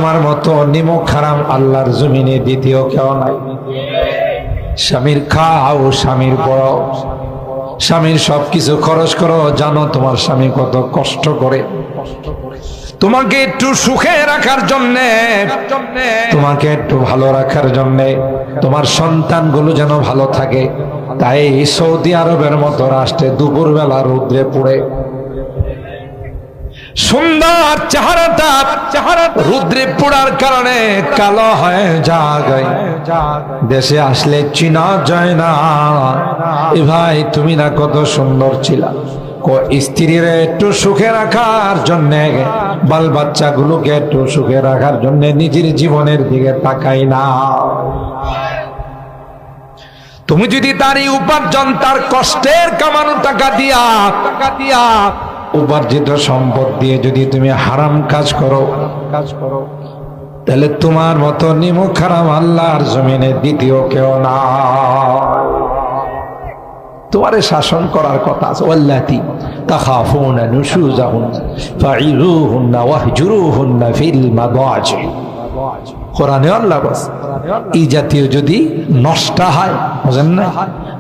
তোমার মতো নিমক হারাম আল্লাহর জমিনে দ্বিতীয় কেউ নাই। স্বামীর খাও, স্বামীর পড়াও, স্বামীর সবকিছু খরচ করো। জানো তোমার স্বামী কত কষ্ট করে তোমাকে একটু সুখে রাখার জন্য, তোমাকে একটু ভালো রাখার জন্য, তোমার সন্তানগুলো যেন ভালো থাকে। তাই সৌদি আরবের মতো রাষ্ট্রে দুপুরবেলা রৌদ্রে পড়ে সুন্দর চেহারাটা রৌদ্রে পড়ার কারণে কালো হয়ে যায়। দেশে আসলে চিনা যায় না। এ ভাই তুমি না কত সুন্দর ছিলা। স্ত্রীর একটু সুখে রাখার জন্য, বাল বাচ্চাগুলোকে একটু সুখে রাখার জন্য নিজের জীবনের দিকে তাকাই না। তুমি যদি তার এই উপার্জন, তার কষ্টের কামানো টাকা দিয়া উপার্জিত সম্পদ দিয়ে যদি তুমি হারাম কাজ করো, তাহলে তোমার মতো নিমক হারাম আল্লাহর জমিনে দ্বিতীয় কেউ না। তোমারে শাসন করার কথা আছে। ওয়াল্লাতি তাখাফুনা নুশুজাহুন্না ফাইযুহুন্না ওয়াহজুরুহুন্না ফিল মাদাজি। কোরআনে আল্লাহ বলেন এই জাতীয় যদি নষ্ট হয়, বুঝেন না,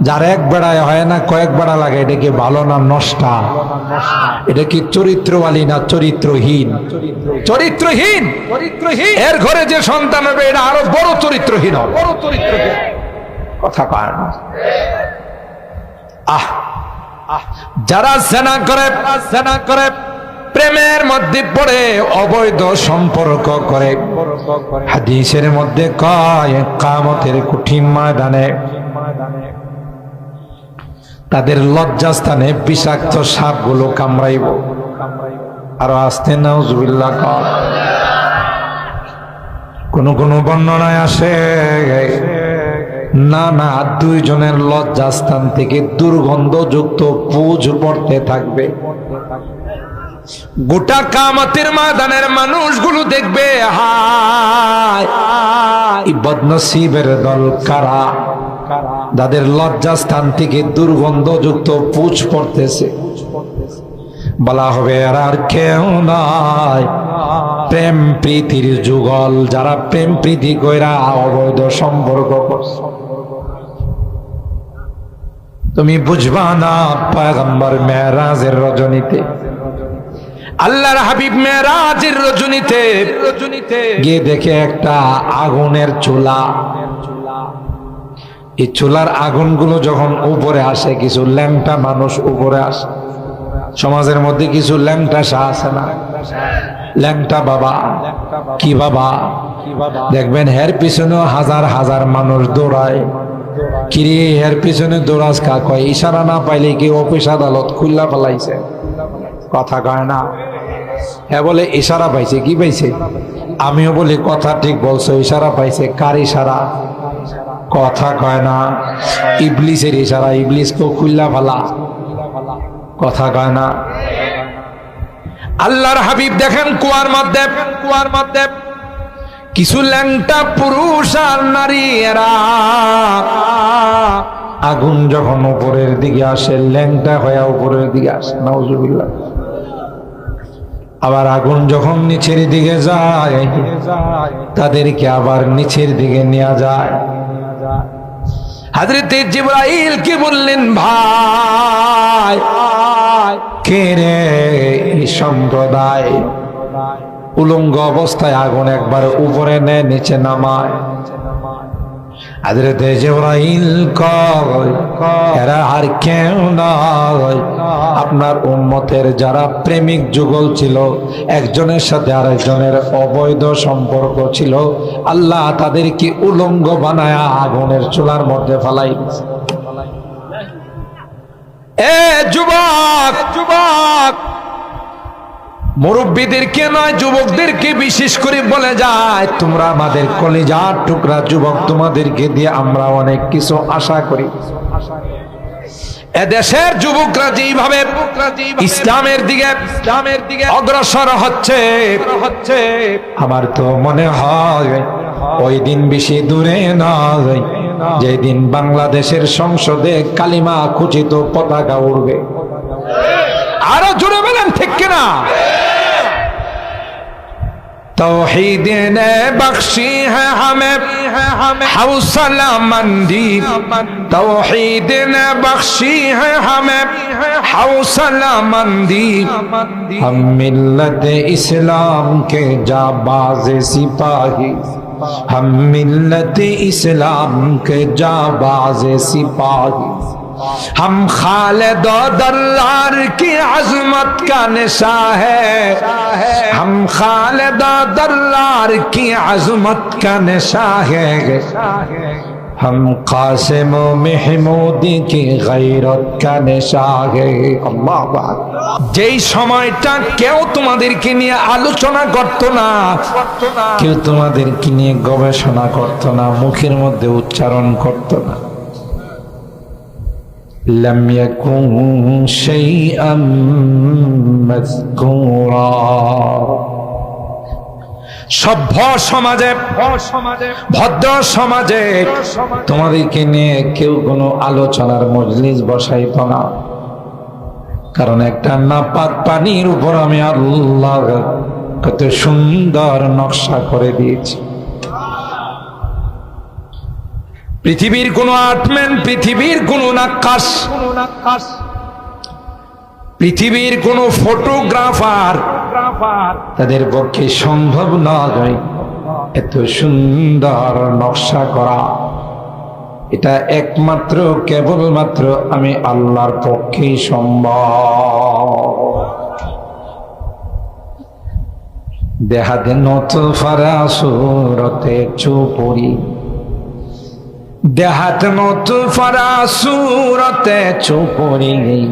যার এক বেড়ায় হয় না কয়েক বেড়া লাগে, এটা কি ভালো না নষ্টা? এটা কি চরিত্রবালী না চরিত্রহীন? চরিত্রহীন। এর ঘরে যে সন্তান হবে এটা আরো বড় চরিত্রহীন হবে। কথা কয় না। যারা জেনা করে প্রেমের মধ্যে পড়ে অবৈধ সম্পর্ক করে, হাদিসের মধ্যে কয় কিয়ামতের কঠিন ময়দানে তাদের লজ্জাস্থানে বিষাক্ত সাপগুলো কামড়াইব। আরো আসতে নাউজুবিল্লাহ। কোন কোন বর্ণনায় আসে না দুইজনের লজ্জাস্থান থেকে দুর্গন্ধযুক্ত পুঁজ পড়তে থাকবে। গোটা কিয়ামতের ময়দানের মানুষগুলো দেখবে হায় এই বদনসিবের দল কারা, যাদের লজ্জাস্থান থেকে দুর্গন্ধযুক্ত পুঁজ পড়তেছে। বলা হবে আর কেউ নয়, প্রেম প্রীতির যুগল, যারা প্রেম প্রীতি কইরা অবৈধ সম্পর্ক করছে। তুমি বুঝবা না, পয়গম্বর মেরাজের রজনীতে, আল্লাহর হাবিব মেরাজের রজনীতে গিয়ে দেখে একটা আগুনের চুলা। এই চুলার আগুনগুলো যখন উপরে আসে, কিছু ল্যাংটা মানুষ উপরে আসে। সমাজের মধ্যে কিছু ল্যাংটা শাহ আছে না, ল্যাংটা বাবা। কি বাবা? দেখবেন হের পিছনে হাজার হাজার মানুষ দৌড়ায়। কিরে হের পিছনে দৌড়াস কা? কয় ইশারা না পাইলে কি অফিস আদালত খুল্লা ফেলাইছে। কথা কয় না। হ্যাঁ বলে ইশারা পাইছে। কি পাইছে? আমিও বলি কথা ঠিক বলছো, ইশারা পাইছে। কার ইশারা? কথা কয় না। ইবলিসের ইশারা, ইবলিসকে খুল্লা ফেলা। কথা কয় না। আল্লাহর হাবিব দেখেন কুয়ার মধ্যে কিছু ল্যাংটা পুরুষ আর নারী, এরা আগুন যখন উপরের দিকে আসে, ল্যাংটা হয়ে উপরের দিকে আসে, নাউজুবিল্লাহ। আবার আগুন যখন নিচের দিকে যায়, তাদেরকে আবার নিচের দিকে নিয়ে যায়। হযরতে জিবরাইল কি বললেন, ভাই কে রে এই সম্প্রদায়? উলঙ্গ অবস্থায় আগুন একবার উপরে নেয়, নিচে নামায়। হযরতে জিবরাইল কয় এরা আর কেউ নয়, আপনার উম্মতের যারা প্রেমিক যুগল ছিল, একজনের সাথে আরেকজনের অবৈধ সম্পর্ক ছিল, আল্লাহ তাদেরকে উলঙ্গ বানায় আগুনের চুলার মধ্যে ফেলাই দিয়েছে। এ যুবক, মুরব্বীদেরকে নয়, যুবকদেরকে বিশেষ করে বলে যায়, তোমরা আমাদের কলিজার টুকরা যুবক, তোমাদেরকে দিয়ে আমরা অনেক কিছু আশা করি। এদেশের যুবকরা যেভাবে ইসলামের দিকে অগ্রসর হচ্ছে, আমার তো মনে হয় ওই দিন বেশি দূরে নয় যেদিন বাংলাদেশের সংসদে কালিমা খচিত পতাকা উড়বে। আরো জোরে বলেন ঠিক কিনা? तौहीद ने बख्शी है हमें हौसला मंदी, तौहीद ने बख्शी है हमें हौसला मंदी। हम मिल्लत इस्लाम के जाबाज सिपाही, हम मिल्लत इस्लाम के जाबाज सिपाही। हम खालिद दर्रार की अजमत का निशा है, हम खालिद दर्रार की अजमत का निशा है। हम कासिम महमूदी की गैरत का निशा है। अल्लाह बात যেই সময়টা কেউ তোমাদেরকে নিয়ে আলোচনা করতো না, কেউ তোমাদেরকে নিয়ে গবেষণা করতো না, মুখের মধ্যে উচ্চারণ করতো না। لم يكن شيئا مذكورا। সভ্য সমাজে, ভদ্র সমাজে তোমাদেরকে নিয়ে কেউ কোনো আলোচনার মজলিস বসাইত না, কারণ একটা নাপাক পানির উপর আমি আল্লাহ কত সুন্দর নকশা করে দিয়েছি। পৃথিবীর কোন আর্টম্যান, পৃথিবীর কোন নাক্কাশ, পৃথিবীর কোন ফটোগ্রাফার তাদের পক্ষে সম্ভব নয় এত সুন্দর নকশা করা। এটা একমাত্র কেবলমাত্র আমি আল্লাহর পক্ষেই সম্ভব। দেহাতে নতফারা সুরতে চুপড়ি, देहात नौतफरा सूरत चुपोरी गई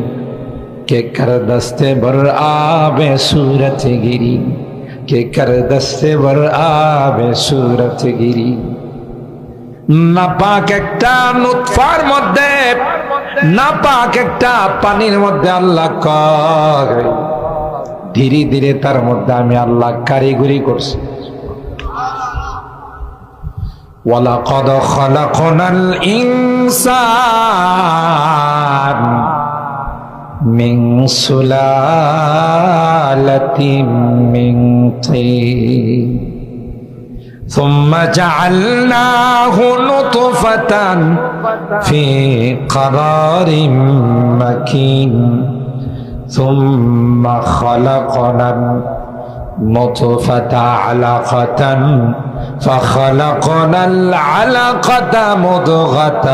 के कर दस्ते बर आबे सूरत गिरी, के कर दस्ते बर आबे सूरत गिरी। नापाक एकटा नुतफार मध्य, नापाक एकटा पानिर मध्य आल्लाह करे धीरे धीरे तार मध्य आमी आल्लाह कारिगरी करছি। वलक़द ख़लक़नल इंसान मिन सुलालतिन मिन तीन थुम्मा जअलनाहु नुतफ़तन फ़ी क़रारिन मकीन थुम्मा ख़लक़नल نطفة علقة فخلقنا العلقة مضغة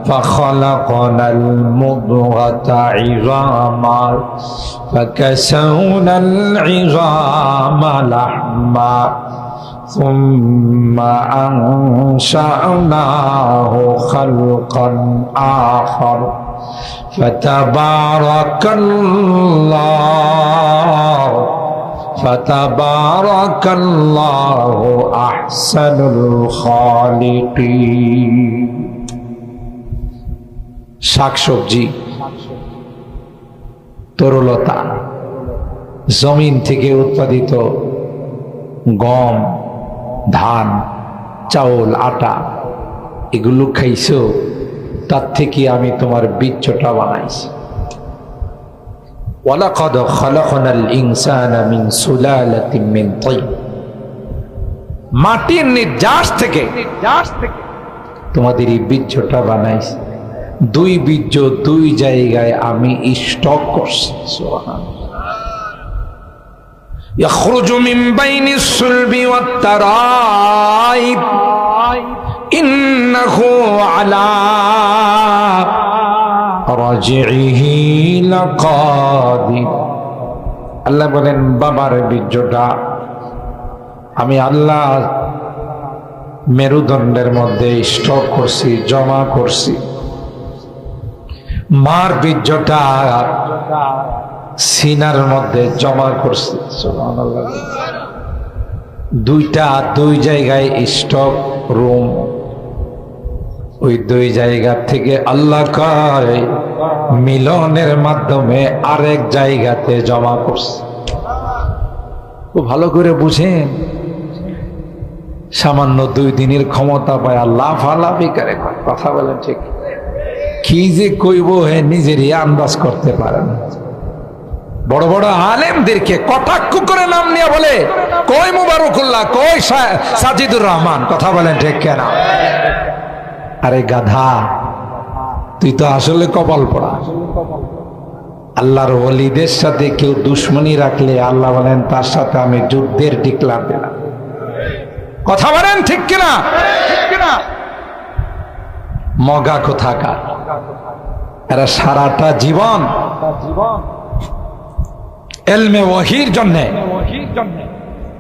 فخلقنا المضغة عظاما فكسونا العظام لحما ثم أنشأناه خلقا آخر فتبارك الله فتبارك الله أحسن الخالقين। শাকসবজি, তরলতা, জমিন থেকে উৎপাদিত গম, ধান, চাউল, আটা, এগুলো খাইছো, তার থেকে আমি তোমার বীজটা বানাইছি। ওয়ালাকাদ খালাকনাল ইনসানা মিন সুলালাতিন মিন তিন, মাটির নির্যাস থেকে তোমাদের এই বীজটা বানাইছি। দুই বীজ দুই জায়গায় আমি স্টক করছি। সুবহানাল্লাহ। ইয়াখরুজু মিন বাইনিস সুলবি ওয়াত তারাইব ইন্নাহু আলা রাজিহি লাকাদির। আল্লাহ বলেন বাবার বীজটা আমি আল্লাহ মেরুদণ্ডের মধ্যে স্টক করছি, জমা করছি। মার বীজটা সিনার মধ্যে জমা করছি। সুবহানাল্লাহ। দুইটা দুই জায়গায় স্টক রুম, ওই দুই জায়গা থেকে আল্লাহ কয় মিলনের মাধ্যমে আরেক জায়গাতে জমা করছে। খুব ভালো করে বুঝেন, সামান্য 2 দিনের ক্ষমতা পায় আল্লাহ ফালাফি করে কথা বলেন, ঠিক কি যে কইব হে নিজেরই আন্দাজ করতে পারে না। বড় বড় আলেমদেরকে কটাক্ষ করে নাম নিয়ে বলে, কই মুবারকুল্লাহ, কই সাজিদুর রহমান, কথা বলেন ঠিক কেনা? আরে গাধা, তুই তো আসলে কপাল পড়া। আল্লাহর ওলিদের সাথে কেউ দুশ্মনী রাখলে আল্লাহ বলেন তার সাথে আমি যুদ্ধের ডিক্লার দিলাম। কথা বলেন ঠিক কিনা? মগা কোথাকার, এরা সারাটা জীবন এলমে ওয়াহির জন্য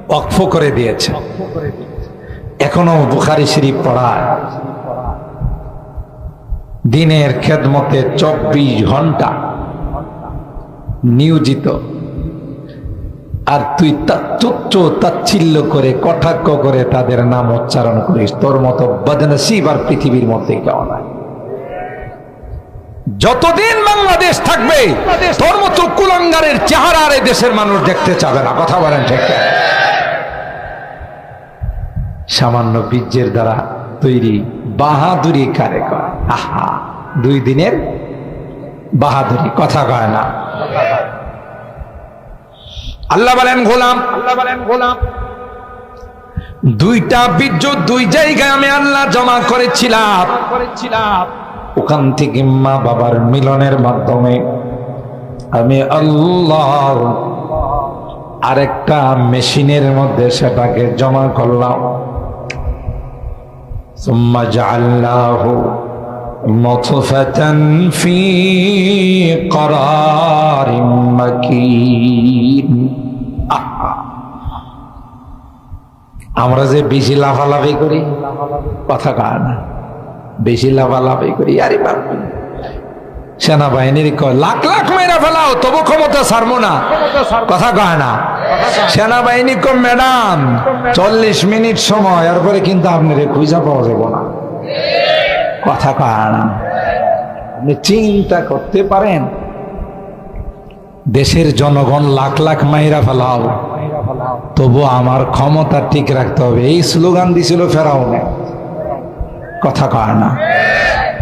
ওয়াকফ করে দিয়েছে। এখনো বুখারী শরীফ পড়ায়, দিনের খেদমতে 24 ঘন্টা নিয়োজিত। আর তুই তাচ্ছিল্য করে কটাক্ষ করে তাদের নাম উচ্চারণ করিস। তোর মতো বদনসিব আর পৃথিবীর মধ্যে কেউ নাই। যতদিন বাংলাদেশ থাকবে তোর মতো কুলাঙ্গারের চেহারা আর এই দেশের মানুষ দেখতে চাবে না। কথা বলেন ঠিক? সামান্য বীর্যের দ্বারা তৈরি বাহাদুরি কারে কয়? আহা, 2 দিনের বাহাদুরি, কথা কয় না। আল্লাহ বলেন গোলাম, 2টা বীর্য 2 জায়গায় আমি আল্লাহ জমা করেছিলাম। ওখান থেকে মা বাবার মিলনের মাধ্যমে আমি আল্লাহ আরেকটা মেশিনের মধ্যে সেটাকে জমা করলাম। সুম্মা জাআলনাহু মুতফাতান ফি করারিম মাকিন। আমরা যে বেশি লাফালাফি করি, কথা কয় না, বেশি লাফালাফি করি। আরে বাপ, সেনাবাহিনীর কয় লাখ লাখ মেরা ফেলাও তবু ক্ষমতা ছাড়বো না, কথা কয় না। সেনাবাহিনী কো ম্যাডাম 40 মিনিট সময়, এরপরে কিন্তু আপনার খুঁজা পাওয়া যাবো না, কথা কয় না। আপনি চিন্তা করতে পারেন, দেশের জনগণ লাখ লাখ মাইরা ফেলাও তবু আমার ক্ষমতা ঠিক রাখতে হবে, এই স্লোগান দিছিল ফেরাউনে, কথা কয় না।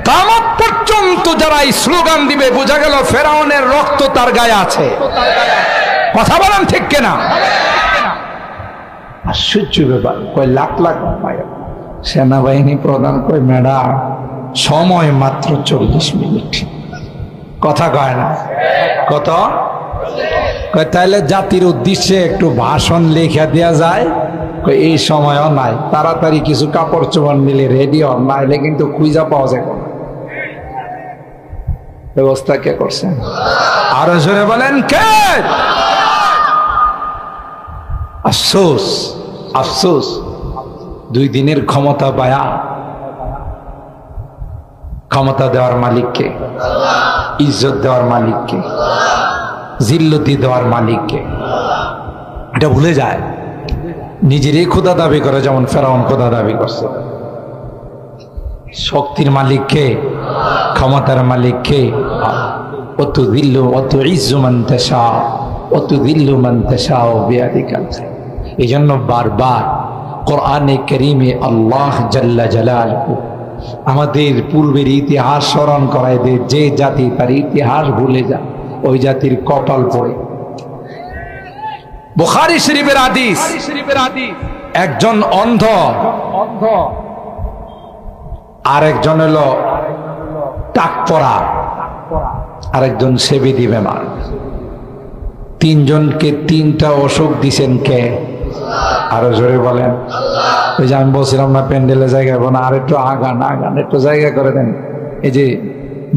কিয়ামত পর্যন্ত যারা এই স্লোগান দিবে বোঝা গেল ফেরাউনের রক্ত তার গায়ে আছে, কথা বলেন ঠিক কিনা? আশ্চর্য ব্যাপার, কয় লাখ লাখ সেনাবাহিনী প্রধান কয় ম্যাডাম সময় মাত্র 40 মিনিট, কথা কয় না। কত কয় তাইলে জাতির উদ্দেশ্যে একটু ভাষণ লেখা দেয়া যায়? এই সময়ও নাই, তাড়াতাড়ি কিছু কাপড় চোপড় নিলে রেডি হন, নাইলে কিন্তু খুঁজা পাওয়া যাবে না। ব্যবস্থা কে করছেন? আরো জোরে বলেন কে? আফসোস, আফসোস, 2 দিনের ক্ষমতা পায়া, ক্ষমতা দেওয়ার মালিককে, ইজ্জত দেওয়ার মালিককে, জিল্লতি দেওয়ার মালিককে এটা ভুলে যায়। নিজেরই খোদা দাবি করে, যেমন ফেরাউন খোদা দাবি করছে। শক্তির মালিককে, ক্ষমতার মালিককে, অতুযিল্লু ওয়াতুইজ্জু মান তাশা ওয়াতুযিল্লু মান তাশা বিয়াদিকা। এজন্য বারবার কোরআনে কারীমে আল্লাহ জাল্লা জালালহু আমাদের পূর্বের ইতিহাস স্মরণ করায় দেয়। যে জাতি তার ইতিহাস ভুলে যায় ওই জাতির কপাল পড়ে। বুখারী শরীফের হাদিস, একজন অন্ধ আর একজন হলো টাক পড়া, আরেকজন সেবিদি বেমার। 3 জনকে 3টা অসুখ দিছেন কে? আরো জোরে বলেন। ওই যে আমি বলছিলাম না প্যান্ডেলে জায়গা হবে না, আর একটু আগান, আগান, একটু জায়গা করে দেন। এই যে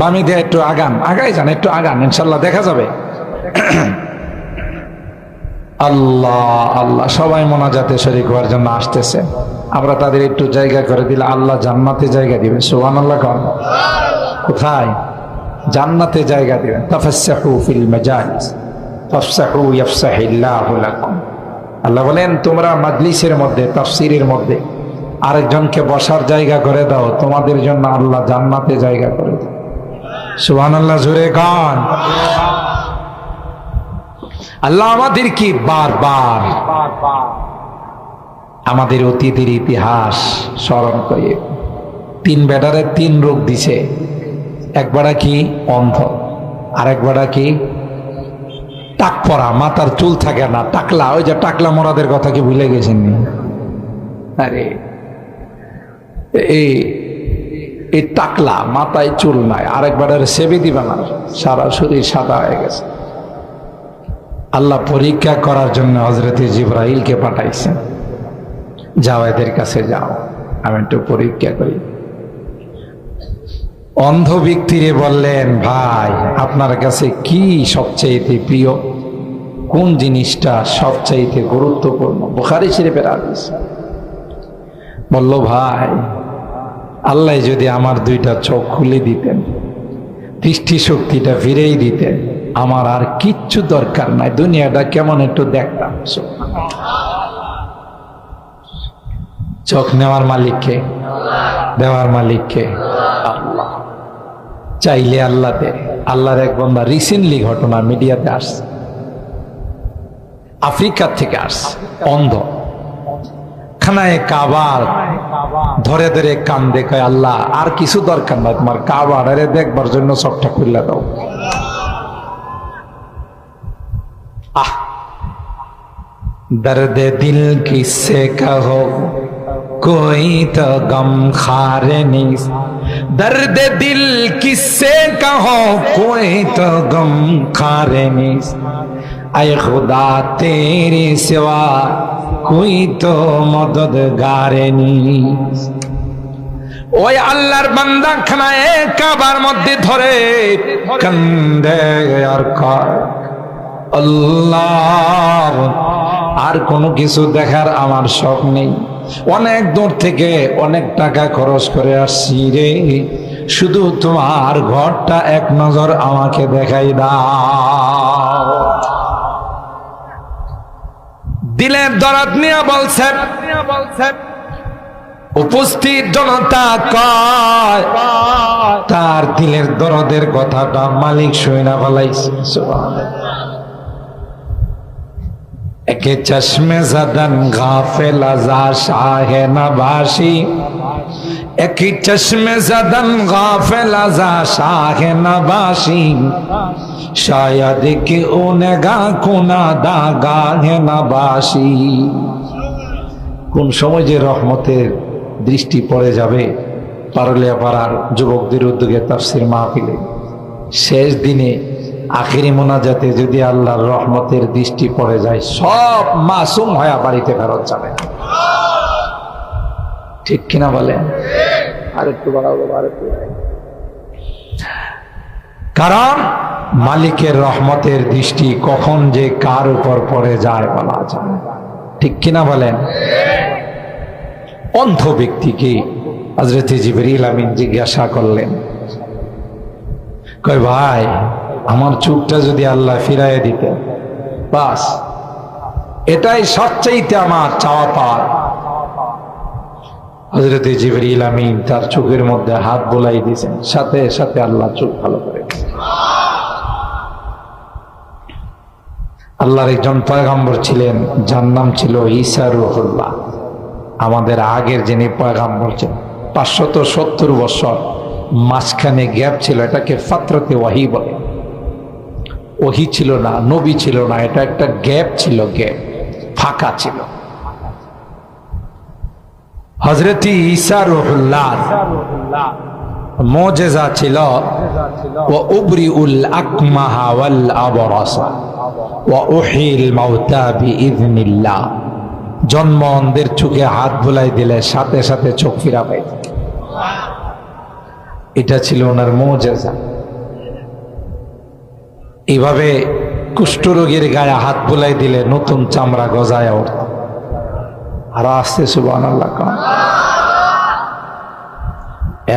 বামে দিয়ে একটু আগান, আগাই যান, একটু আগান, ইনশাল্লাহ দেখা যাবে। আল্লাহ আল্লাহ, সবাই মোনাজাতে শরীক হওয়ার জন্য আসতেছে। আমরা তাদের একটু জায়গা করে দিলে আল্লাহ জান্নাতে জায়গা দিবে। সুবহানাল্লাহ কন। কোথায়? জান্নাতে জায়গা দিবেন। তাফাসসাহু ফিল মাজালিস তাফসাহু ইয়াফসাহিল্লাহু লাকুম। আল্লাহ বলেন তোমরা মাজলিসের মধ্যে, তাফসীরের মধ্যে আরেকজনকে বসার জায়গা করে দাও, তোমাদের জন্য আল্লাহ জান্নাতে জায়গা করে দাও। সুবহানাল্লাহ জোরে গান। আল্লাহ আমাদের কি বারবার আমাদের অতীতের ইতিহাস স্মরণ করে। 3 বেটারে 3 রোগ দিছে। এক বেটা কি? অন্ধ। আরেক বেটা কি? টাক পরা, মাথার চুল থাকে না, টাকলা, ওই যে টাকলা মরাদের কথা কি ভুলে গেছেন? আরে এই টাকলা, মাথায় চুল নাই, আরেকবার সেবে দিবা না, সারা শরীর সাদা হয়ে গেছে। আল্লাহ পরীক্ষা করার জন্য হযরতে জিবরাইলকে পাঠাইছেন, যাও এদের কাছে যাও, আমি একটু পরীক্ষা করি। অন্ধ ব্যক্তিরে বললেন, ভাই আপনার কাছে কি সবচাইতে প্রিয়, কোন জিনিসটা সবচাইতে গুরুত্বপূর্ণ? বুখারী শরীফের হাদিস। বলল, ভাই আল্লাহ যদি আমার দুইটা চোখ খুলে দিতেন, দৃষ্টি শক্তিটা ফিরেই দিতেন, আমার আর কিচ্ছু দরকার নাই, দুনিয়াটা কেমন একটু দেখতাম। চোখ নেওয়ার মালিককে, দেওয়ার মালিককে আল্লাহ। চাইলে আল্লাহ দে। আল্লাহর এক বান্দা রিসেন্টলি ঘটনা মিডিয়াতে আসছে, আফ্রিকা থেকে আসছে, অন্ধ, খানায় কাবার ধরে ধরে কান্দে, কয় আল্লাহ আর কিছু দরকার না, তোমার কাবার আরে দেখবার জন্য চোখটা খুলে দাও। আহ, দর্দে দিল কিসে কহো कोई तो गम खारे नहीं, दर्द दिल किससे कहो कोई तो गम खारे नहीं, ऐ खुदा तेरे सिवा कोई तो मददगार नहीं। ওই আল্লাহর বান্দা খানায় কাবার মধ্যে ধরে কান্দে আর কয়, আল্লাহ আর কোনো কিছু দেখার আমার শখ নেই, অনেক দূর থেকে অনেক টাকা খরচ করে আসছি রে, শুধু তোমার ঘরটা এক নজর আমাকে দেখাই দাও। দিলের দরদ নিয়ে বলছেন, উপস্থিত জনতা কয় তার দিলের দরদের কথাটা মালিক শুনে ফেলাইছে। একে চশমে জদন গাফিল আজা শাহে নবাসী, একে চশমে জদন গাফিল আজা শাহে নবাসী, শায়দ কি উনগা কুনা দাগা হে নবাসী। কোন সময় যে রহমতের দৃষ্টি পড়ে যাবে, পারুলিয়া পাড়ার যুবকদের উদ্যোগে তাফসীর মাহফিলে শেষ দিনে আখিরি মোনাজাতে যদি আল্লাহর রহমতের দৃষ্টি পড়ে যায়, সব মাসুম হয়ে বাড়িতে ফেরত যাবে। ঠিক কিনা বলেন? আরেকটু বাড়াবো, আরেকটু। কারণ মালিকের রহমতের দৃষ্টি কখন যে কার উপর পড়ে যায় বলা যায়। ঠিক কিনা বলেন? অন্ধ ব্যক্তিকে হযরত জিবরিল আমিন জিজ্ঞাসা করলেন, কয় ভাই আমার চোখটা যদি আল্লাহ ফিরাইয়া দিতেন, বাস এটাই সবচাইতে আমার চাওয়া পাওয়ার। হযরত জিবরিল আমিন তার চোখের মধ্যে হাত বোলাই দিয়েছেন, সাথে সাথে আল্লাহ চোখ ভালো করে দিয়েছেন। আল্লাহর একজন পয়গম্বর ছিলেন, যার নাম ছিল ঈসা রূহুল্লাহ। আমাদের আগের যিনি পয়গম্বর ছিলেন, 570 বছর মাঝখানে গ্যাপ ছিল, এটাকে ফাতরাতে ওয়াহি বলে। ওহি ছিল না, নবী ছিল না, এটা একটা গ্যাপ ছিল, গ্যাপ, ফাঁকা ছিল। হযরত ঈসা রূহুল্লাহ মুজিজা ছিল, ওয়া উবরিউল আকমাহা ওয়াল আবরাসা ওয়া উহিল মাউতা বিইذনিল্লাহ। জন্ম অন্ধের চোখে হাত বুলাই দিলে সাথে সাথে চোখ ফিরা পাইত। এটা ছিল ওনার মুজিজা। এইভাবে কুষ্ঠরোগীর গায়ে হাত বুলাই দিলে নতুন চামড়া গজায় ওঠে। আর আসছে সুবহানাল্লাহ।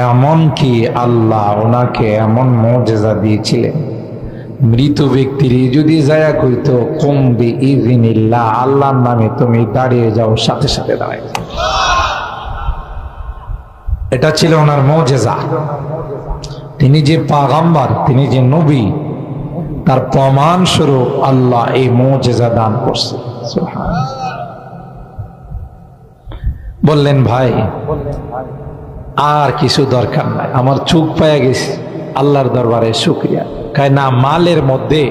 এমন কি আল্লাহ ওনাকে এমন মুজিজা দিয়েছিলেন, মৃত ব্যক্তির যদি যায়া কইতো কুম বিইযনিল্লাহ, আল্লাহর নামে তুমি দাঁড়িয়ে যাও, সাথে সাথে দাঁড়ায়। এটা ছিল ওনার মুজিজা। তিনি যে পয়গম্বর, তিনি যে নবী, তার প্রমাণ স্বরূপ আল্লাহ এই মুজিজা দান করছে। সুবহানাল্লাহ। বললেন, ভাই আর কিছু দরকার নাই, আমার চোখ পেয়ে গেছি, আল্লাহর দরবারে শুকরিয়া। কায় না, মালের মধ্যে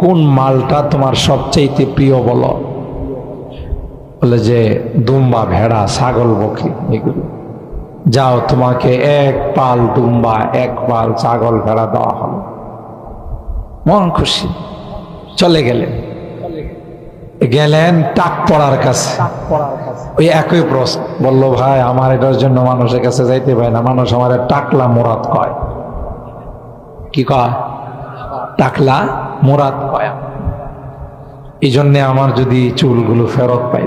কোন মালটা তোমার সবচেয়ে প্রিয় বলো? বলে যে দুম্বা, ভেড়া, ছাগল, বকরি এগুলো। যাও, তোমাকে এক পাল দুম্বা, এক পাল ছাগল, ভেড়া দেওয়া হলো। মন খুশি, চলে গেলেন। গেলেন টাক পড়ার কাছে, ওই একই প্রশ্ন। বললো, ভাই আমার এটার জন্য মানুষের কাছে যাইতে পারে না, মানুষ আমার টাকলা মুরাদ কয়। কি কয়? টাকলা মুরাদ কয়। এই জন্যে আমার যদি চুলগুলো ফেরত পাই।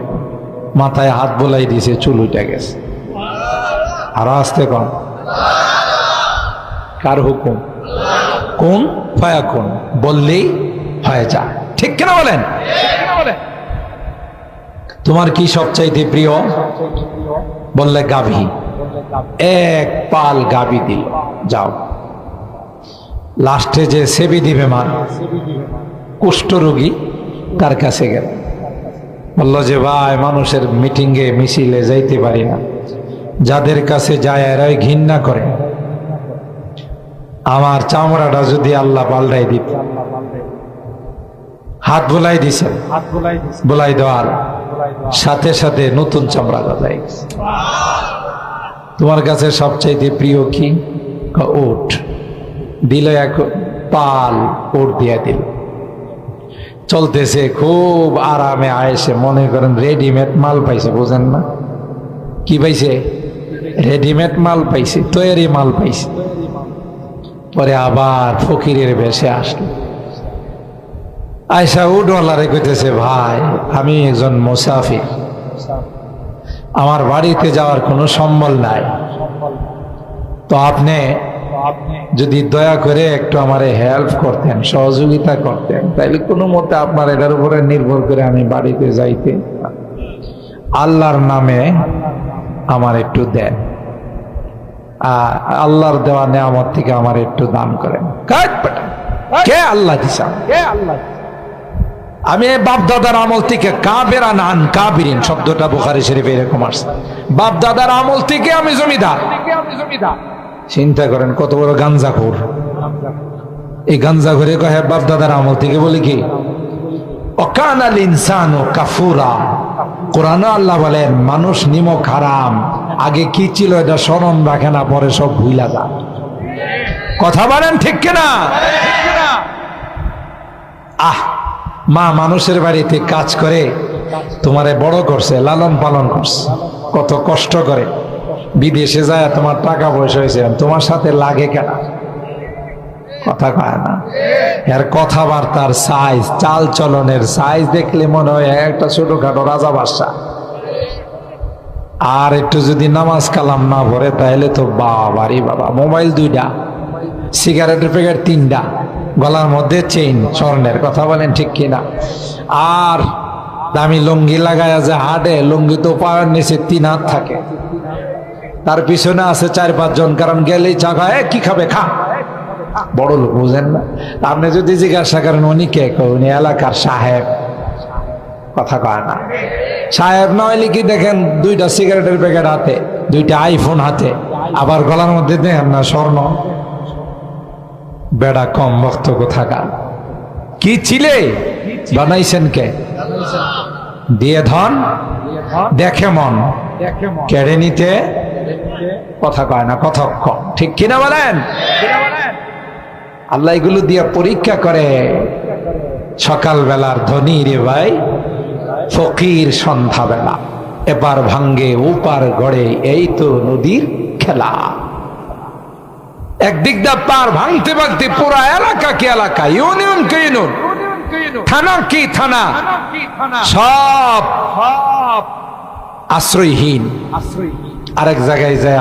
মাথায় হাত বোলাই দিছে, চুল উঠে গেছে। আরো আসতে কন। কার হুকুম? কোন ফায়া কোন, বললেই হয়ে যায়। ঠিক কিনা বলেন? তোমার কি সবচাইতে প্রিয়? বললে গাভী। এক পাল গাভী দিল। যাও, লাস্টে যে সেবি দিবে মান, কুষ্ঠরোগী, তার কাছে গেল। বললো যে ভাই, মানুষের মিটিংয়ে মিছিলে যাইতে পারি না, যাদের কাছে যায় এরাই ঘৃণা করে। আমার চামড়াটা যদি আল্লাহ পাল্টাই দিত। হাত বোলাই দিছে, বোলাই দেওয়ার সাথে সাথে নতুন চামড়া গজায় গেছে। তোমার কাছে সবচাইতে প্রিয় কি? উট। দিল এক পাল, উট দিয়া দিল। চলতেছে খুব আরামে আয়েসে, মনে করেন রেডিমেড মাল পাইছে। বুঝেন না? কি পাইছে? রেডিমেড মাল পাইছে, তৈরি মাল পাইছে। পরে আবার ফকিরের বেশে আসলো। আয়সা উটওয়ালারে কইতেছে, ভাই আমি একজন মুসাফির, আমার বাড়িতে যাওয়ার কোনো সম্বল নাই, তো আপনি যদি দয়া করে একটু আমারে হেল্প করতেন, সহযোগিতা করতেন, তাইলে কোনো মতে আপনার এটার উপরে নির্ভর করে আমি বাড়িতে যাইতে, আল্লাহর নামে আমার একটু দেন, আল্লাহর দেওয়া নেয়ামত থেকে আমার একটু দান করেন। কে আল্লাহ দিছা? আমি বাপ দাদার আমল থেকে কাবেরা নান কাবিরিন শব্দটা বুখারী শরীফে এরকম আসছে। বাপ দাদার আমল থেকে আমি জমিদার। চিন্তা করেন কত বড় গাঞ্জাখোর। এই গাঞ্জাখোরে কয় বাপ দাদার আমল থেকে, বলে কি অকানাল ইনসানু কাফুরা। কোরআনে আল্লাহ বলেন মানুষ নিমক হারাম, আগে কি ছিল এটা স্মরণ রাখে না, পরে সব ভুইলা যায়। কথা বলেন ঠিক কিনা? আহ, মা মানুষের বাড়িতে কাজ করে তোমারে বড় করছে, লালন পালন করছে, কত কষ্ট করে, বিদেশে যায় তোমার টাকা পয়সা হয়েছে, তোমার সাথে লাগে কেন? কথা কয় না। এর কথাবার্তার সাইজ, চাল চলনের সাইজ দেখলে মনে হয় একটা ছোটখাটো রাজা বাদশা। আর একটু যদি নামাজ কালাম না পড়ে তাহলে তো বাবারি বাবা। মোবাইল 2টা, সিগারেটের প্যাকেট 3টা, গলার মধ্যে চেইন স্বর্ণের। কথা বলেন ঠিক কিনা? আর দামি লুঙ্গি লাগায় যে হাঁটে, লুঙ্গি তো পায়ের নিচে 3 হাত থাকে, তার পিছনে আছে 4-5 জন, কারণ গেলেই চাকায় কি খাবে, খা। বড় লোক, বুঝেন না? আপনি যদি জিজ্ঞাসা করেন উনি কে, উনি এলাকার সাহেব। কথা কয় না। সাহেব না হইলে কি দেখেন 2টা সিগারেটের প্যাকেট হাতে, 2টা আইফোন হাতে, আবার গলার মধ্যে দেখেন না স্বর্ণ। বেড়া কম ভক্ত কোথাকার। কি ছিলে বানাইছেন কে? দিয়ে ধন, দেখে মন, কেড়ে নিতে কথা কয় না, কথা ঠিক কিনা বলেন? আল্লাহ এগুলো দিয়ে পরীক্ষা করে। সকালবেলার ধনী রে ভাই, ফকির সন্ধ্যাবেলা, এবার ভাঙ্গে ওপার গড়ে, এই তো নদীর খেলা। একদিক দা পার ভাঙতে ভাঙতে পুরা এলাকা কি এলাকা, ইউনিয়ন কে ইউনিয়ন, থানা কি থানা, সব আশ্রয়হীন। আরেক জায়গায় যায়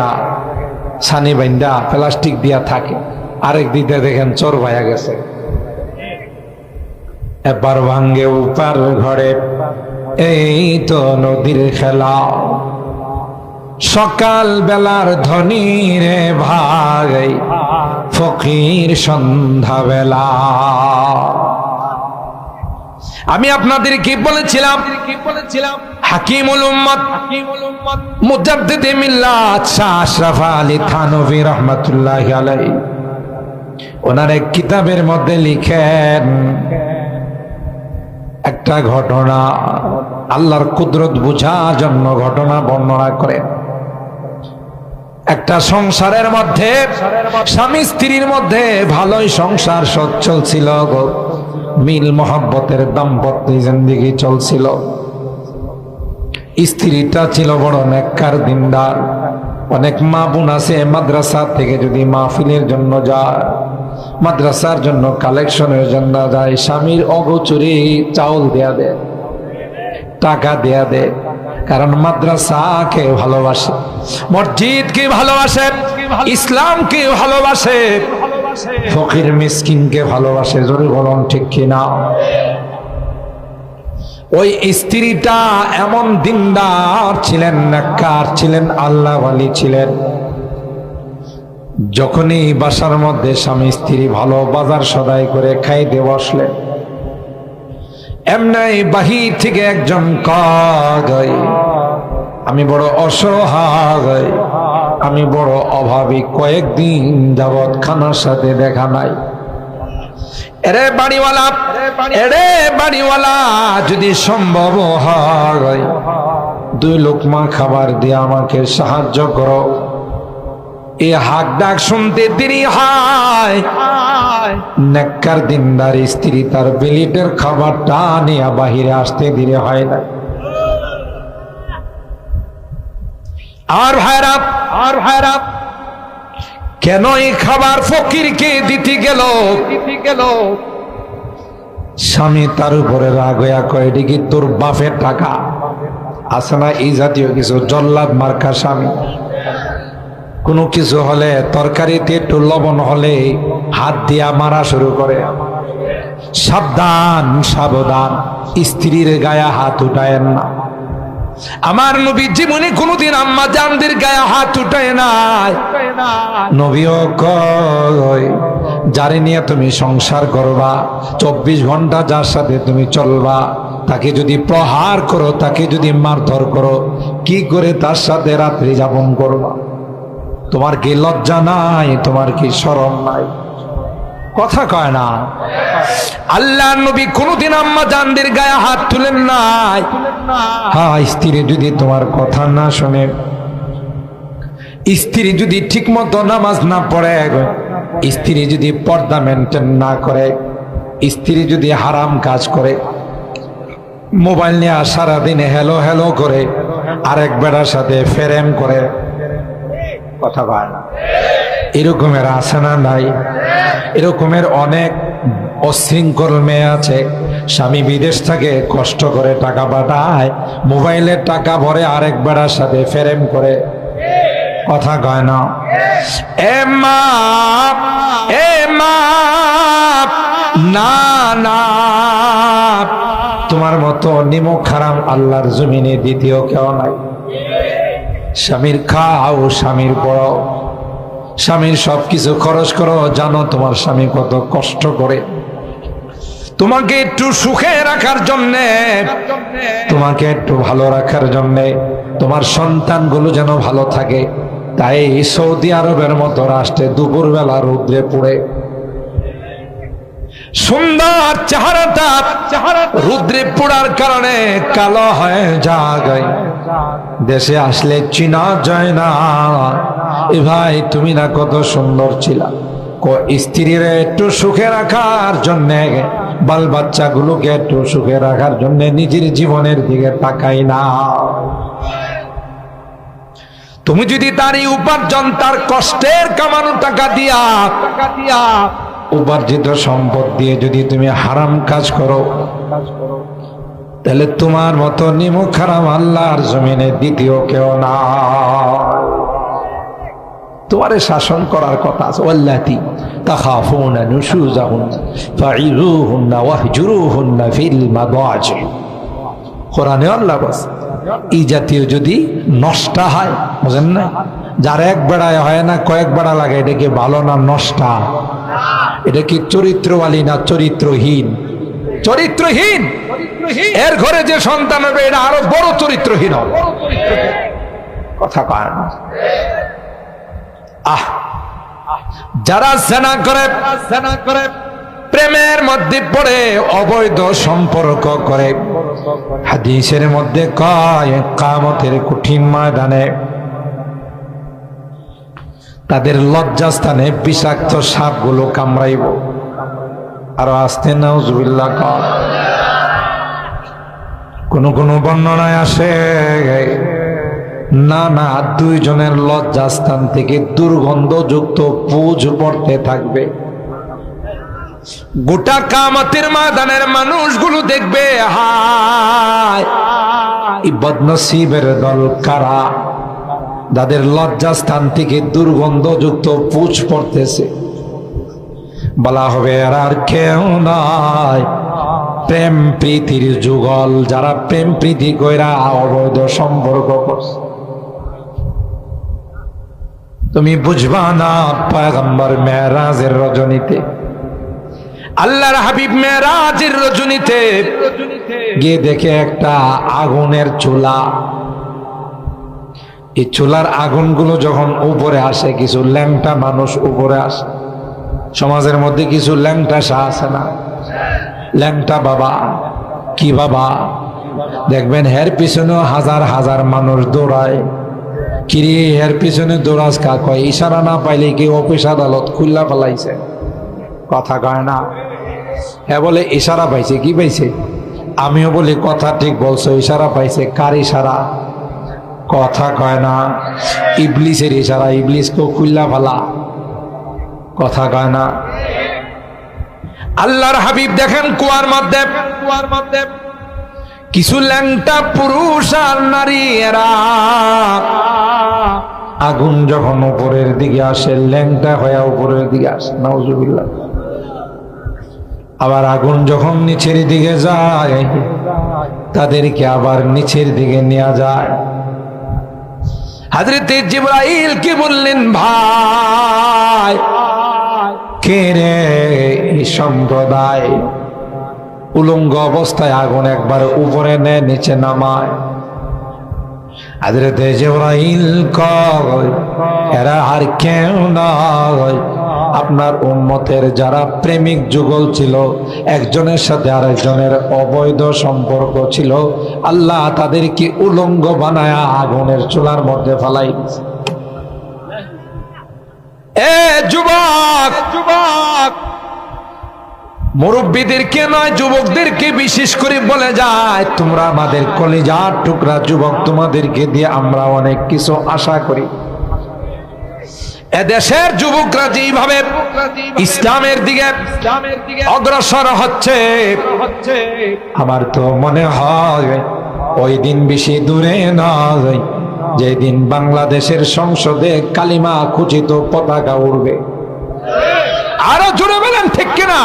সানি বাইন্দা প্লাস্টিক দিয়া থাকে, আরেক দিকে দেখেন চোর ভাইয়া গেছে। এবার ভাঙ্গে উপার ঘরে, এই তো নদীর খেলা। সকাল বেলার ধনী রে ভাই, ফকির সন্ধ্যা বেলা। আমি আপনাদের কি বলেছিলাম? হাকিমুল উম্মত মুজাদ্দিদ মিল্লাত শাহ আশরাফ আলী থানভী রাহমাতুল্লাহি আলাইহি ওনার এক কিতাবের মধ্যে লিখেন, একটা ঘটনা আল্লাহর কুদরত বোঝার জন্য ঘটনা বর্ণনা করে। একটা সংসারের মধ্যে স্বামী স্ত্রীর মধ্যে ভালোই সংসার সচ্ছল ছিল, মিল মহব্বতের দাম্পত্য জিন্দেগি চলছিল। স্ত্রীটা ছিল বড় নেককার দিনদার। অনেক মা বোন আছে মাদ্রাসা থেকে যদি মাহফিলের জন্য যায়, মাদ্রাসার জন্য কালেকশনের জন্য যায়, স্বামীর অগোচরে চাউল দেয়া দেয়, টাকা দেয়া দেয়। কারণ মাদ্রাসাকে ভালোবাসে, মসজিদকে ভালোবাসে, ইসলামকে ভালোবাসে, ফকির মিসকিনকে ভালোবাসে। জোরে বলুন ঠিক কিনা? ওই স্ত্রীটা এমন দিনদার ছিলেন, নেককার ছিলেন, আল্লাহওয়ালি ছিলেন। যখনই বাসার মধ্যে স্বামী স্ত্রী ভালো বাজার সদাই করে খাইতে বসলেন, এমনি বাহির থেকে একজন কয়, আমি বড় অসহায়, আমি বড় অভাবী, কয়েকদিন যাবৎ খানার সাথে দেখা নাই। এরে বাড়িওয়ালা, এরে বাড়িওয়ালা, যদি সম্ভব হয় 2 লোকমা খাবার দিয়ে আমাকে সাহায্য করো। এই হাক ডাক শুনতে দেরি হয়, নেককার দিনদার স্ত্রী তার প্লেটের খাবারটা নিয়ে বাহিরে আসতে দেরি হয় না। আর ভাইরা কেন এই খাবার ফকিরকে দিতে গেল? স্বামী তার উপরে রাগ হইয়া কয়, এটি কি তোর বাপের টাকা? আছে না এই জাতীয় কিছু জল্লাদ মার্কা স্বামী। কোনো কিছু হলে, তরকারিতে একটু লবণ হলে হাত দিয়া মারা শুরু করে। সাবধান, সাবধান, স্ত্রীর গায়ে হাত উঠায়েন না। আমার নবী জীবনে কোনোদিন আম্মা জানদের গায়ে হাত উঠায় নাই। নবীও কয়, যারে নিয়ে তুমি সংসার করবা, 24 ঘন্টা যার সাথে তুমি চলবা, তাকে যদি প্রহার করো, তাকে যদি মারধর করো, কি করে তার সাথে রাত্রি যাপন করবা? তোমার কি লজ্জা নাই? তোমার কি শরম নাই? কথা কয় না। আল্লাহর নবী কোনদিন আম্মা জানদের গায়ে হাত তুলেন নাই। হ্যাঁ, স্ত্রী যদি তোমার কথা না শুনে, স্ত্রী যদি ঠিক মতো নামাজ না পড়ে, স্ত্রী যদি পর্দা মেনটেন না করে, স্ত্রী যদি হারাম কাজ করে, মোবাইল নিয়ে সারাদিন হেলো হেলো করে, আরেক বেড়ার সাথে ফেরেম করে, কথা বলে না, এরকমের আছে না নাই? এরকমের অনেক অশৃঙ্খল মেয়ে আছে, স্বামী বিদেশ থেকে কষ্ট করে টাকা পাঠায়, মোবাইলের টাকা ভরে আরেক বেড়ার সাথে ফেরেম করে, কথা কয় না। এ মা, এ মা, না না, তোমার মতো নিমক হারাম আল্লাহর জমিনে দ্বিতীয় কেউ নাই। স্বামীর খাও, স্বামীর পড়াও, স্বামীর সবকিছু খরচ করো। জানো তোমার স্বামী কত কষ্ট করে তোমাকে একটু সুখে রাখার জন্যে, তোমাকে একটু ভালো রাখার জন্যে, তোমার সন্তানগুলো যেন ভালো থাকে। তাই সৌদি আরবের মতো রাষ্ট্রে দুপুরবেলা রৌদ্রে পড়ে সুন্দর চেহারাটা রৌদ্রে পড়ার কারণে কালো হয়ে যায়। দেশে আসলে চিনা যায় না। এ ভাই, তুমি না কত সুন্দর ছিলা। স্ত্রীর একটু সুখে রাখার জন্যে, বাল বাচ্চাগুলোকে একটু সুখে রাখার জন্য নিজের জীবনের দিকে তাকাই না। তুমি যদি তার এই উপার্জন, তার কষ্টের কামানো টাকা দিয়া, উপার্জিত সম্পদ দিয়ে যদি তুমি হারাম কাজ করো, তাহলে তোমার মতো নিমক হারাম আল্লাহর জমিনে দ্বিতীয় কেউ না। তোমারে শাসন করার কথা আছে। ওয়াল্লাতি তাখাফুনা নুশুজাহুন্না ফাইযুহুন্না ওয়াহজুরুহুন্না ফিল মাদাজি। কোরআনে আল্লাহ বলেন, এই জাতীয় যদি নষ্টা হয়, বুঝেন না, যার এক বেড়ায় হয় না, কয়েক বেড়া লাগে, এটা কি ভালো না নষ্টা? এটা কি চরিত্রওয়ালী না চরিত্রহীন? চরিত্রহীন। এর ঘরে যে সন্তান হবে, এটা আরো বড় চরিত্রহীন হবে। কথা কয় না। যারা জেনা করে প্রেমের মধ্যে পড়ে অবৈধ সম্পর্ক করে। হাদিসের মধ্যে কয় কিয়ামতের কঠিন ময়দানে তাদের লজ্জাস্থানে বিষাক্ত সাপগুলো কামড়াইব। আর আসতে নাউজুবিল্লাহ কয়। কোন কোন বর্ণনায় আসে না দুইজনের লজ্জাস্থান থেকে দুর্গন্ধযুক্ত পুঁজ পড়তে থাকবে। গোটা কিয়ামতের ময়দানের মানুষগুলো দেখবে হায় এই বদনসিবের দল কারা, যাদের লজ্জাস্থান থেকে দুর্গন্ধযুক্ত পুঁজ পড়তেছে। বলা হবে এরা আর কেউ নয়, প্রেম প্রীতির যুগল, যারা প্রেম প্রীতি কইরা অবৈধ সম্পর্ক করছে। তুমি বুঝবা না, পয়গম্বর মেরাজের রজনীতে, আল্লাহর হাবিব মেরাজের রজনীতে গিয়ে দেখে একটা আগুনের চুলা। এই চুলার আগুনগুলো যখন উপরে আসে, কিছু ল্যাংটা মানুষ উপরে আসে। সমাজের মধ্যে কিছু ল্যাংটা শাহ আছে না, ল্যাংটা বাবা, কি বাবা, দেখবেন হের পিছনে হাজার হাজার মানুষ দৌড়ায়। কিরে হের পিছনে দৌড়াস কা? কয় ইশারা না পাইলে কি অফিস আদালত খুল্লা ফেলাইছে, কথা কয় না। হ্যাঁ বলে ইশারা পাইছে। কি পাইছে? আমিও বলি কথা ঠিক বলছো, ইশারা পাইছে। কার ইশারা? কথা কয় না। ইবলিসের ইশারা, ইবলিসকে খুল্লা ফেলা, কথা কয় না। আল্লাহর হাবিব দেখেন কুয়ার মধ্যে কিছু ল্যাংটা পুরুষ আর নারী, এরা আগুন যখন উপরের দিকে আসে, ল্যাংটা হয়ে উপরের দিকে আসে, নাউজুবিল্লাহ। আবার আগুন যখন নিচের দিকে যায়, তাদেরকে আবার নিচের দিকে নিয়ে যায়। হযরতে জিবরাইল কি বললেন, ভাই কে রে এই সম্প্রদায়? উলঙ্গ অবস্থায় আগুন একবার উপরে নেয়, নিচে নামায়। হযরতে জিবরাইল কয় এরা আর কেউ নয়, আপনার উম্মতের যারা প্রেমিক যুগল ছিল, একজনের সাথে আরেকজনের অবৈধ সম্পর্ক ছিল, আল্লাহ তাদেরকে উলঙ্গ বানায়া আগুনের চুলার মধ্যে ফেলাই দিয়েছে। এ যুবক, মুরব্বীদেরকে নয়, যুবকদেরকে বিশেষ করে বলে যায়, তোমরা আমাদের কলিজার টুকরা যুবক, তোমাদেরকে দিয়ে আমরা অনেক কিছু আশা করি। এদেশের যুবকরা যেভাবে ইসলামের দিকে অগ্রসর হচ্ছে, আমার তো মনে হয় ওই দিন বেশি দূরে নয় যেদিন বাংলাদেশের সংসদে কালিমা খচিত পতাকা উড়বে। আরো জোরে বলেন ঠিক কিনা?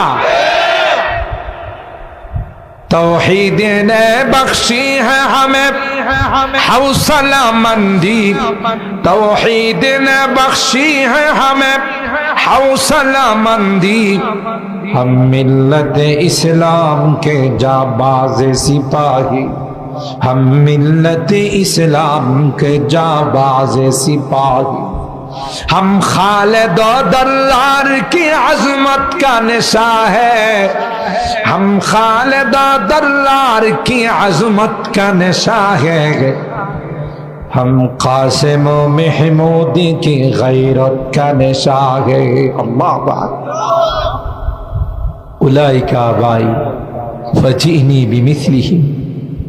तौहीद ने बख्शी है हमें हौसला मंदी, तौहीद ने बख्शी है हमें हौसला मंदी, हम मिल्लत इस्लाम के जाबाज सिपाही, हम मिल्लत इस्लाम के जाबाज सिपाही, हम खालिद दल्लार की अजमत का निशा है, हम खालिद दल्लार की अजमत का निशा है, हम कासिम महमूदी की गैरत का निशा है। अल्लाह उलाइका बाई फजीनी बिमिस्लिही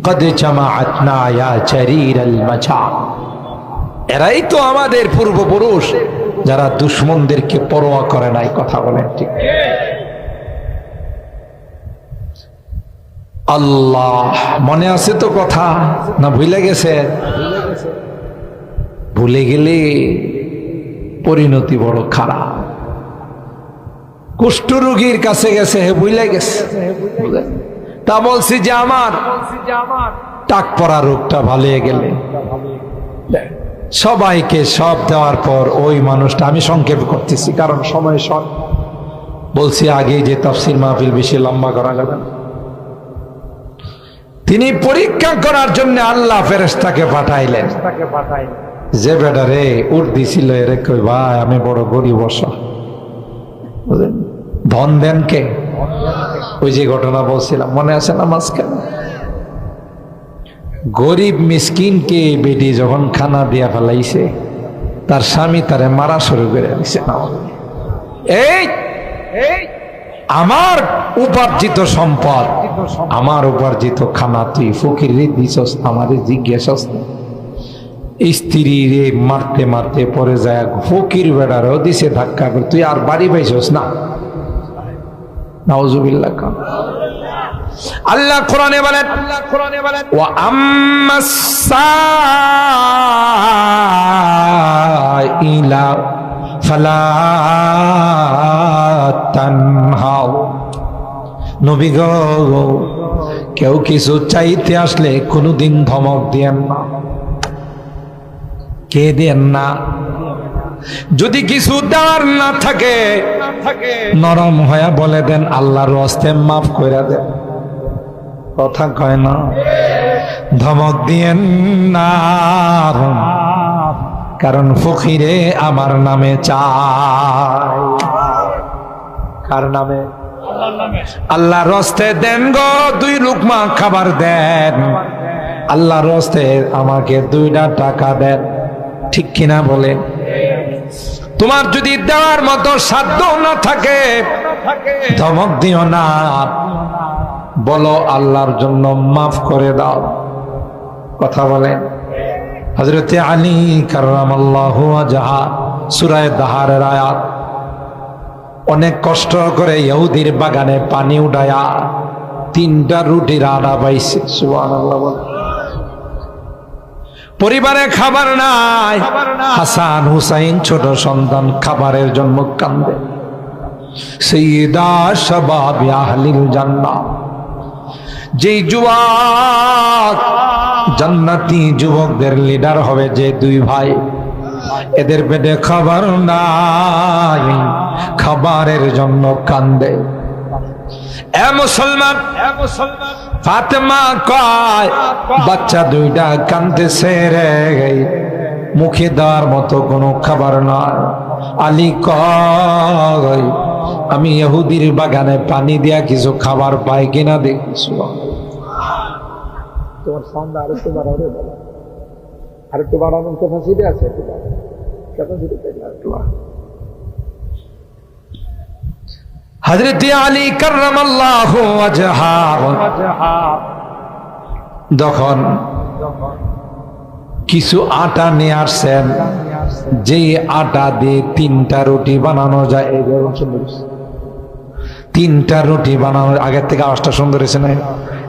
कद जमाअतना या चरीर अल मचा। এরাই তো আমাদের পূর্বপুরুষ, যারা দুশমনদেরকে পরোয়া করে নাই। কথা বলেন ঠিক? আল্লাহ, মনে আছে তো কথা, না ভুলে গেছে? ভুলে গেলে পরিণতি বড় খারাপ। কুষ্ঠ রোগীর কাছে গেছে, হে ভুলে গেছে। তা বলছি যে আমার টাক পড়া রোগটা ভালো হয়ে গেলে, সবাইকে সব দেওয়ার পর ওই মানুষটা, আমি সংক্ষেপ করতেছি কারণ সময় শর্ট, বলছি আগে যে তাফসীর মাহফিল বেশি লম্বা করা যাবে না। তিনি পরীক্ষা করার জন্য আল্লাহ ফেরেশতাকে পাঠাইলেন। যে বেটারে উঠ দিছিল, এরে কই ভাই আমি বড় গরিব, ধন দেন কে? ওই যে ঘটনা বলছিলাম মনে আছে না মাঝখানে, গরিব মিসকিনকে বেটি যখন খানা দিয়া ফেলাইছে তার স্বামী তারে মারা শুরু করে দিছে। এই আমার উপার্জিত সম্পদ, আমার উপার্জিত খানা তুই ফকির রে দিছস, আমারে জিজ্ঞাসা স্ত্রী রে মারতে মারতে পরে যায় ফকির বেড়ারও দিছে ধাক্কা করে, তুই আর বাড়ি পাইছস না। নাউজুবিল্লাহ। আল্লাহ কোরআনে বলেন ওয়া আম্মাস সাইলা ফালা তানহাউ। নবী গো, কেউ কিছু চাইতে আসলে কোনোদিন ধমক দিয়েন না, কে দেন না। যদি কিছু দেওয়ার না থাকে নরম হয়ে বলে দেন আল্লাহর হস্তে মাফ করে দেন। কথা কয় না, ধমক দিয়েন না, কারণ ফকিরে আমার নামে চায়। কার নামে? আল্লাহর হস্তে দেন গো, 2 লুকমা খাবার দেন, আল্লাহর হস্তে আমাকে 2টা টাকা দেন। ঠিক কিনা বলে? তোমার যদি দেওয়ার মতো সাধ্য না থাকে ধমক দিও না, বলো আল্লাহর জন্য মাফ করে দাও। কথা বলেন। হযরতে আলী কাররামাল্লাহু ওয়াজহা সূরা দাহারের আয়াত, অনেক কষ্ট করে ইহুদির বাগানে পানি উঠায়া 3টা রুটির আটা পাইছে। সুবহানাল্লাহ। পরিবারে খাবার নাই, হাসান হুসাইন ছোট সন্তান খাবারের জন্য কান্দে। সাইয়্যিদা শাবাবি আহলিল জান্নাহ, যেই যুবক জান্নাতি যুবকদের লিডার হবে, যে 2 ভাই, এদের পেটে খাবার নাই, খাবারের জন্য কান্দে। এ মুসলমান, ফাতেমা কয় বাচ্চা 2টা কাঁদতেছে রে, মুখে দেওয়ার মতো কোনো খাবার নাই। আলী কয় আমি ইহুদির বাগানে পানি দিয়া কিছু খাবার পাই কিনা দেখছি। তোমার সাউন্ড আরেকটু বাড়াও রে বাবা, আরেকটু বাড়ানোর ক্যাপাসিটি আছে? হযরত আলী কাররামাল্লাহু ওয়াজহা যখন কিছু আটা নিয়ে আসছেন, যে আটা দিয়ে 3টা রুটি বানানো যায়, এই 3টা রুটি বানানোর আগের থেকে আওয়াজটা সুন্দর হয়েছে না?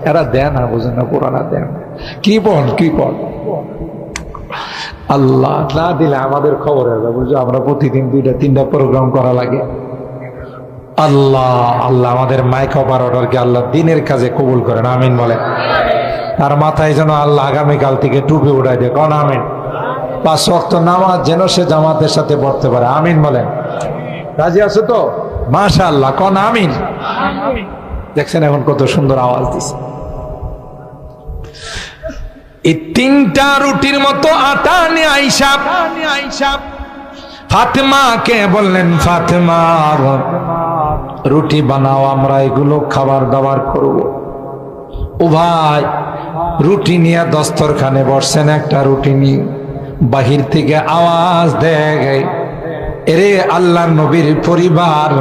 এরা দেন না, বুঝেন না, পুরানা দেন। কি বল আল্লাহ না দিলে আমাদের খবর হবে, বুঝছো? আমরা প্রতিদিন 2টা-3টা প্রোগ্রাম করা লাগে। আল্লাহ আল্লাহ আমাদের মাইক অপারেটরকে আল্লাহ দিনের কাজে কবুল করেন, আমিন বলেন। আর মাথায় যেন আল্লাহ আগামীকাল থেকে টুপি উঠাই দেয়, কোন আমিন। 5 ওয়াক্ত নামাজ যেন সে জামাতের সাথে পড়তে পারে, আমিন বলেন। রাজি আছো তো? মাশাআল্লাহ, কোন আমিন। দেখছেন এখন কত সুন্দর আওয়াজ দিছে। এই 3টা রুটির মতো আটা নিয়ে আইসা ফাতেমাকে বললেন, ফাতেমা রুটি বানাও, আমরা এগুলো খাবার দাবার করব। ও ভাই, রুটি নিয়ে দস্তরখানে বসছেন, একটা রুটি নিয়ে বাহির থেকে আওয়াজ দেয়, এরে আল্লাহর নবীর পরিবার,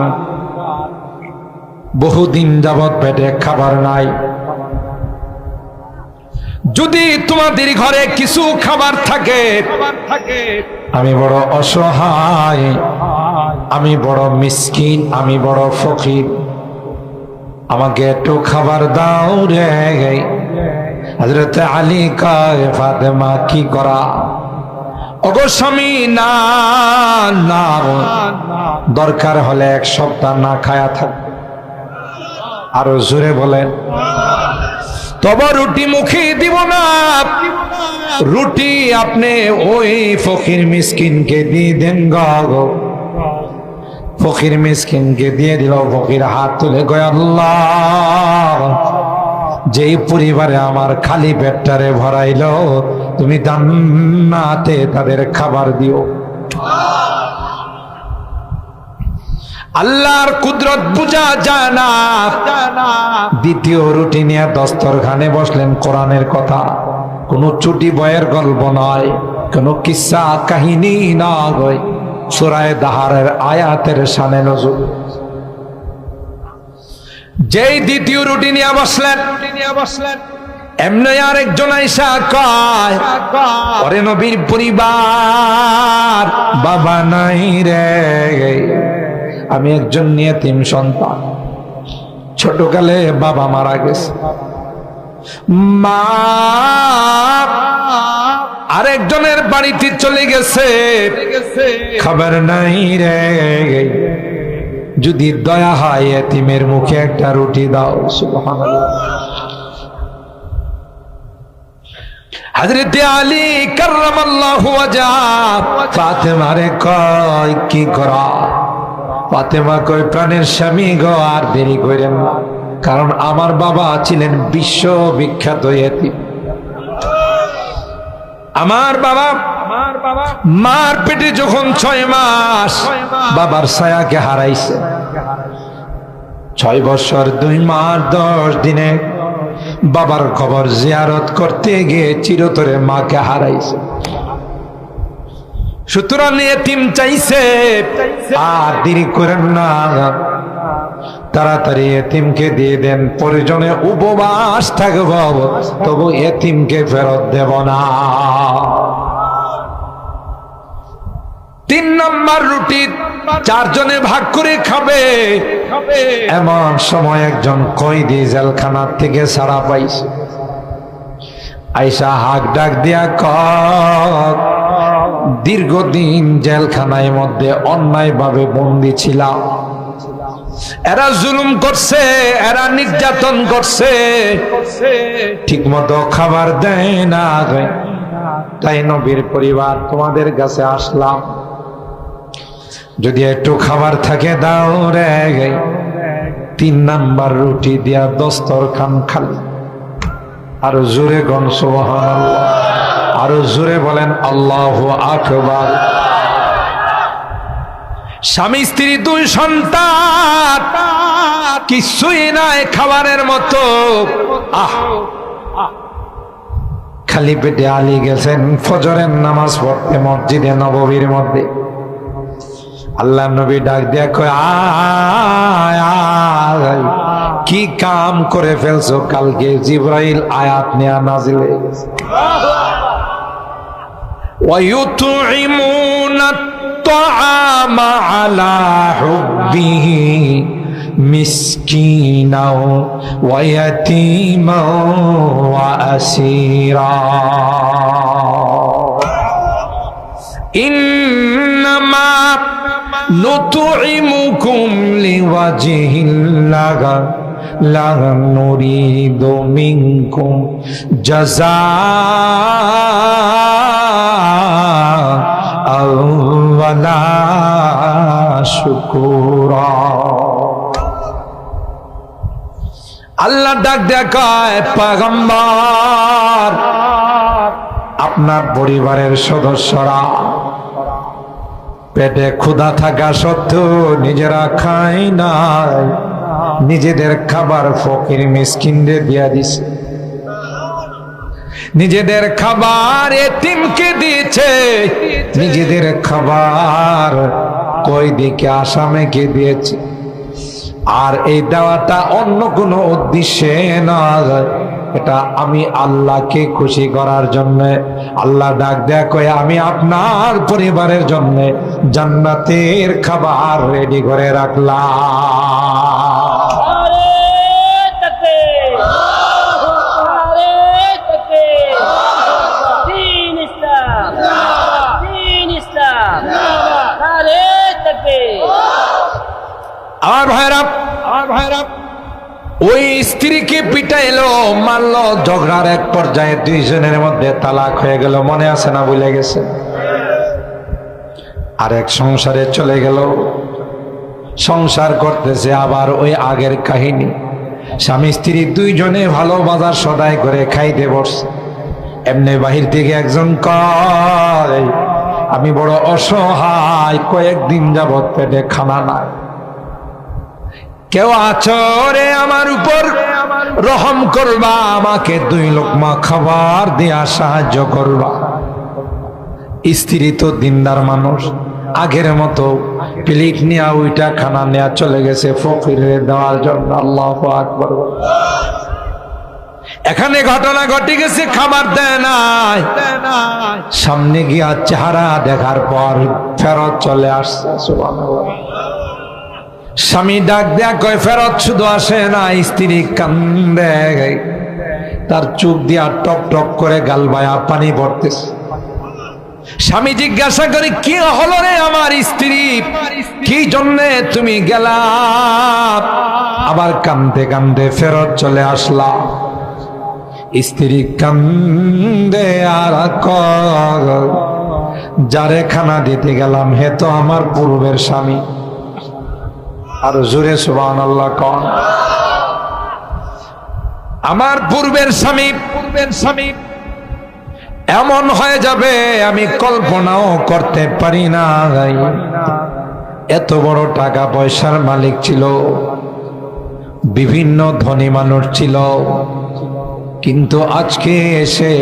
বহুদিন যাবৎ পেটে খাবার নাই, যদি তোমাদের ঘরে কিছু খাবার থাকে, আমি বড় অসহায়, আমি বড় মিসকিন, আমি বড় ফকির, আমাকে একটু খাবার দাও রে। হযরত আলী কয় ফাতেমা কি করা? ওগো স্বামী, না না, দরকার হলে 1 সপ্তাহ না খায়া থাকবে। আরো জোরে বলেন। তবে রুটি মুখে দিব না, রুটি আপনি ওই ফকির মিসকিনকে দিয়ে দেন গো। ফকির মিসকিনকে দিয়ে দিল। ফকির হাত তুলে কয়, আল্লাহ, যেই পরিবারে আমার খালি পেটটারে ভরাইল, তুমি জান্নাতে তাদের খাবার দিও। আল্লাহর কুদরত বুঝা যায় না। দ্বিতীয় রুটি নিয়ে দস্তরখানে বসলেন। কোরআনের কথা, কোন চুটি বয়ের গল্প নয়, কোন কিসসা কাহিনী নয়, সূরা দাহারের আয়াতের শানে নজুল। যেই দ্বিতীয় রুটি নিয়ে বসলেন, এমনি আরেকজন আইসা কয়, ওরে নবীর পরিবার, বাবা নাই রে, আমি একজন ইয়েতিম সন্তান, ছোটকালে বাবা মারা গেছে, মা আরেকজনের বাড়িতে চলে গেছে, খবর নাই রে, যদি দয়া হয় এতিমের মুখে একটা রুটি দাও। সুবহানাল্লাহ। হযরতে আলী কাররামাল্লাহু ওয়াজহাহ ফাতেমারে কয়, কি করা? ফাতেমা কয়, প্রাণের স্বামী গো, আর দেরি করেন না, কারণ আমার বাবা ছিলেন বিশ্ববিখ্যাত এতিম। আমার বাবা মার পেটে যখন 6 মাস বাবার ছায়াকে হারাইছে, 6 বছর 2 মাস 10 দিনে বাবার কবর জিয়ারত করতে গিয়ে চিরতরে মাকে হারাইছে। সুতরাং এতিম চাইছে, আর দেরি করেন না, তাড়াতাড়ি এতিমকে দিয়ে দেন, প্রয়োজনে উপবাস থাকব, তবু এতিমকে ফেরত দেব না। 3 নম্বর রুটি 4 জনে ভাগ করে খাবে। এমন সময় একজন কয়েদি জেলখানার থেকে ছাড়া পাইছে, আইসা হাক ডাক দিয়া কয়, দীর্ঘদিন জেলখানায় মধ্যে অন্যায় ভাবে বন্দী ছিলাম, এরা জুলুম করছে, এরা নির্যাতন করছে, ঠিক মতো খাবার দেয় না, তাই নবীর পরিবার তোমাদের কাছে আসলাম, যদি একটু খাবার থাকে দাও রে। 3 নাম্বার রুটি দিয়া দস্তরখান খালি। আরো জোরে গণ সুবহানাল্লাহ, আরো জোরে বলেন আল্লাহু আকবার। স্বামী স্ত্রী 2 সন্তান, কিছুই নাই খাবারের মতো। খালি পেটে আলী গেছেন ফজরের নামাজ পড়তে মসজিদে নববীর মধ্যে। আল্লাহ নবী ডাক দিয়া কয়, আয় আয়, কি কাম করে ফেলছো? কালকে জিবরাইল আয়াত নিয়ে নাজিল হয়ে গেছে। وَيُطْعِمُونَ الطَّعَامَ عَلَى حُبِّهِ مِسْكِينًا وَيَتِيمًا وَأَسِيرًا إِنَّمَا نُطْعِمُكُمْ لِوَجْهِ اللَّهِ لا نريد منكم جزاء ولا شكورا। আল্লাহ ডাক দেখায়, পয়গম্বর, আপনার পরিবারের সদস্যরা পেটে ক্ষুধা থাকা সত্ত্বেও নিজেরা খায় নাই, নিজেদের খাবার ফকির মিসকিনদের দিয়া দিছে, নিজেদের খাবার এতিমকে দিয়েছে, নিজেদের খাবার কয়েদিকে আসামিকে দিয়েছে। আর এই দেওয়াটা অন্য কোনো উদ্দেশ্যে না, এটা আমি আল্লাহকে খুশি করার জন্য। আল্লাহ ডাক দেয়া কয়, আমি আপনার পরিবারের জন্য জান্নাতের খাবার রেডি করে রাখলাম। আমার ভাইরা ওই স্ত্রীকে পিটাইলো, মারলো, ঝগড়ার এক পর্যায়ে 2 জনের মধ্যে তালাক হয়ে গেল। মনে আছে না? ভুলে গেছে। আরেক সংসারে চলে গেল, সংসার করতেছে আবার ওই আগের কাহিনী। স্বামী স্ত্রী 2 জনে ভালো বাজার সদাই করে খাইতে বসছে। এমনি বাহির থেকে একজন কয়, আমি বড় অসহায়, কয়েকদিন যাবৎ পেটে খানা নাই, কেউ আছো রে আমার উপর, রহম করবা, আমাকে 2 লোকমা খাবার দিয়া সাহায্য করবা। স্ত্রী তো দিনদার মানুষ, আগের মতো প্লেট নিয়ে ওইটা খানা নেয়া চলে গেছে ফকিরের দেওয়ার জন্য। আল্লাহু আকবার। এখানে ঘটনা ঘটে গেছে, খাবার দেয় নাই, সামনে গিয়া চেহারা দেখার পর ফেরত চলে আসছে। সুবহানাল্লাহ। স্বামী ডাক দেয়া কয় ফেরত শুধু আসে না, স্ত্রী কান্দে, তার চোখ দিয়া টপ টপ করে গাল বায়া পানি পড়তেছে। স্বামী জিজ্ঞাসা করে কি হলো রে আমার স্ত্রী, কি জন্যে তুমি গেলা? আবার কান্দে কান্দে ফেরত চলে আসলা। স্ত্রী কান্দে আর যারে খানা দিতে গেলাম হে তো আমার পূর্বের স্বামী। আর জোরে সুবহানাল্লাহ কোন। আমার পূর্বের স্বামী এমন হয়ে যাবে আমি কল্পনাও করতে পারি না। এত বড় টাকা পয়সার মালিক ছিল, বিভিন্ন ধনী মানুষ ছিল, কিন্তু আজকে এসে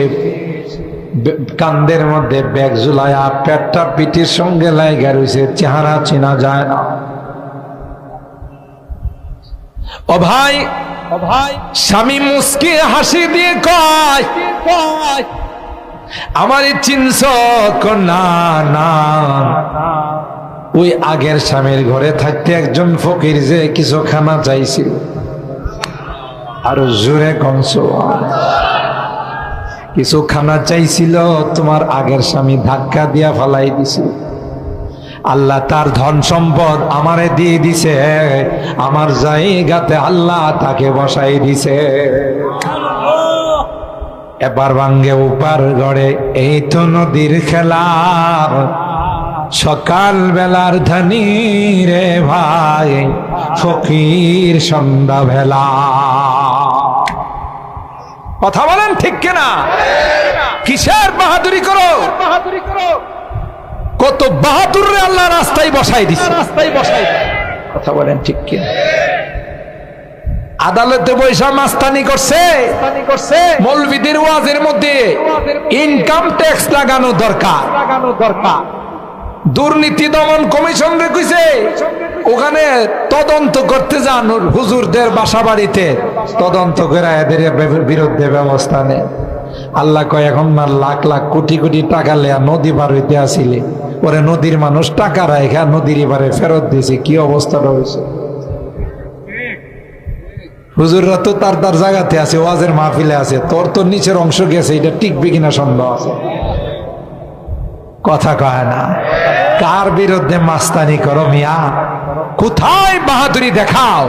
কান্দের মধ্যে ব্যাগ ঝুলায়া পেটটা পিঠের সঙ্গে লাগা রয়েছে, চেহারা চেনা যায় না। ও ভাই স্বামী মুস্কি হাসি দিয়ে কয় আমারে চিনছ? না না, ওই আগের স্বামীর ঘরে থাকতে একজন ফকির যে কিছু খানা চাইছিল। আর জোরে কংস, কিছু খানা চাইছিল, তোমার আগের স্বামী ধাক্কা দিয়া ফালাই দিছিল। আল্লাহ তার ধন সম্পদ আমারে দিয়ে দিছে, আমার জায়গাতে আল্লাহ তাকে বসাই দিছে। এবার ভাঙ্গে উপার গড়ে, এই তো নদীর খেলা, সকাল বেলার ধনী রে ভাই, ফকির সন্ধ্যা বেলা। কথা বলেন ঠিক কিনা? কিসের বাহাদুরি করো? কত বাহাদুর রে আল্লাহ রাস্তায় বসাই দিছে। কথা বলেন ঠিক কিনা? আদালতে বৈশা মাস্তানি করছে, মৌলবীদের ওয়াজের মধ্যে ইনকাম ট্যাক্স লাগানো দরকার। দুর্নীতি দমন কমিশন রে কইছে ওখানে তদন্ত করতে যান, হুজুরদের বাসা বাড়িতে তদন্ত করে এদের বিরুদ্ধে ব্যবস্থা নেয়। আল্লাহ কয় এখন না লাখ লাখ কোটি কোটি টাকা লেয়া নদী পার হইতে আসিলে, পরে নদীর মানুষ টাকা রাখা নদীর এবারে ফেরত দিয়েছে। কি অবস্থাটা হয়েছে? হুজুররা তো তার তার জায়গাতে আছে, ওয়াজের মাহফিলে আছে, তোর তো নিচের অংশ গেছে, এটা টিকবে কিনা সন্দেহ আছে। কথা কয় না। কার বিরুদ্ধে মাস্তানি করো মিয়া? কোথায় বাহাদুরি দেখাও?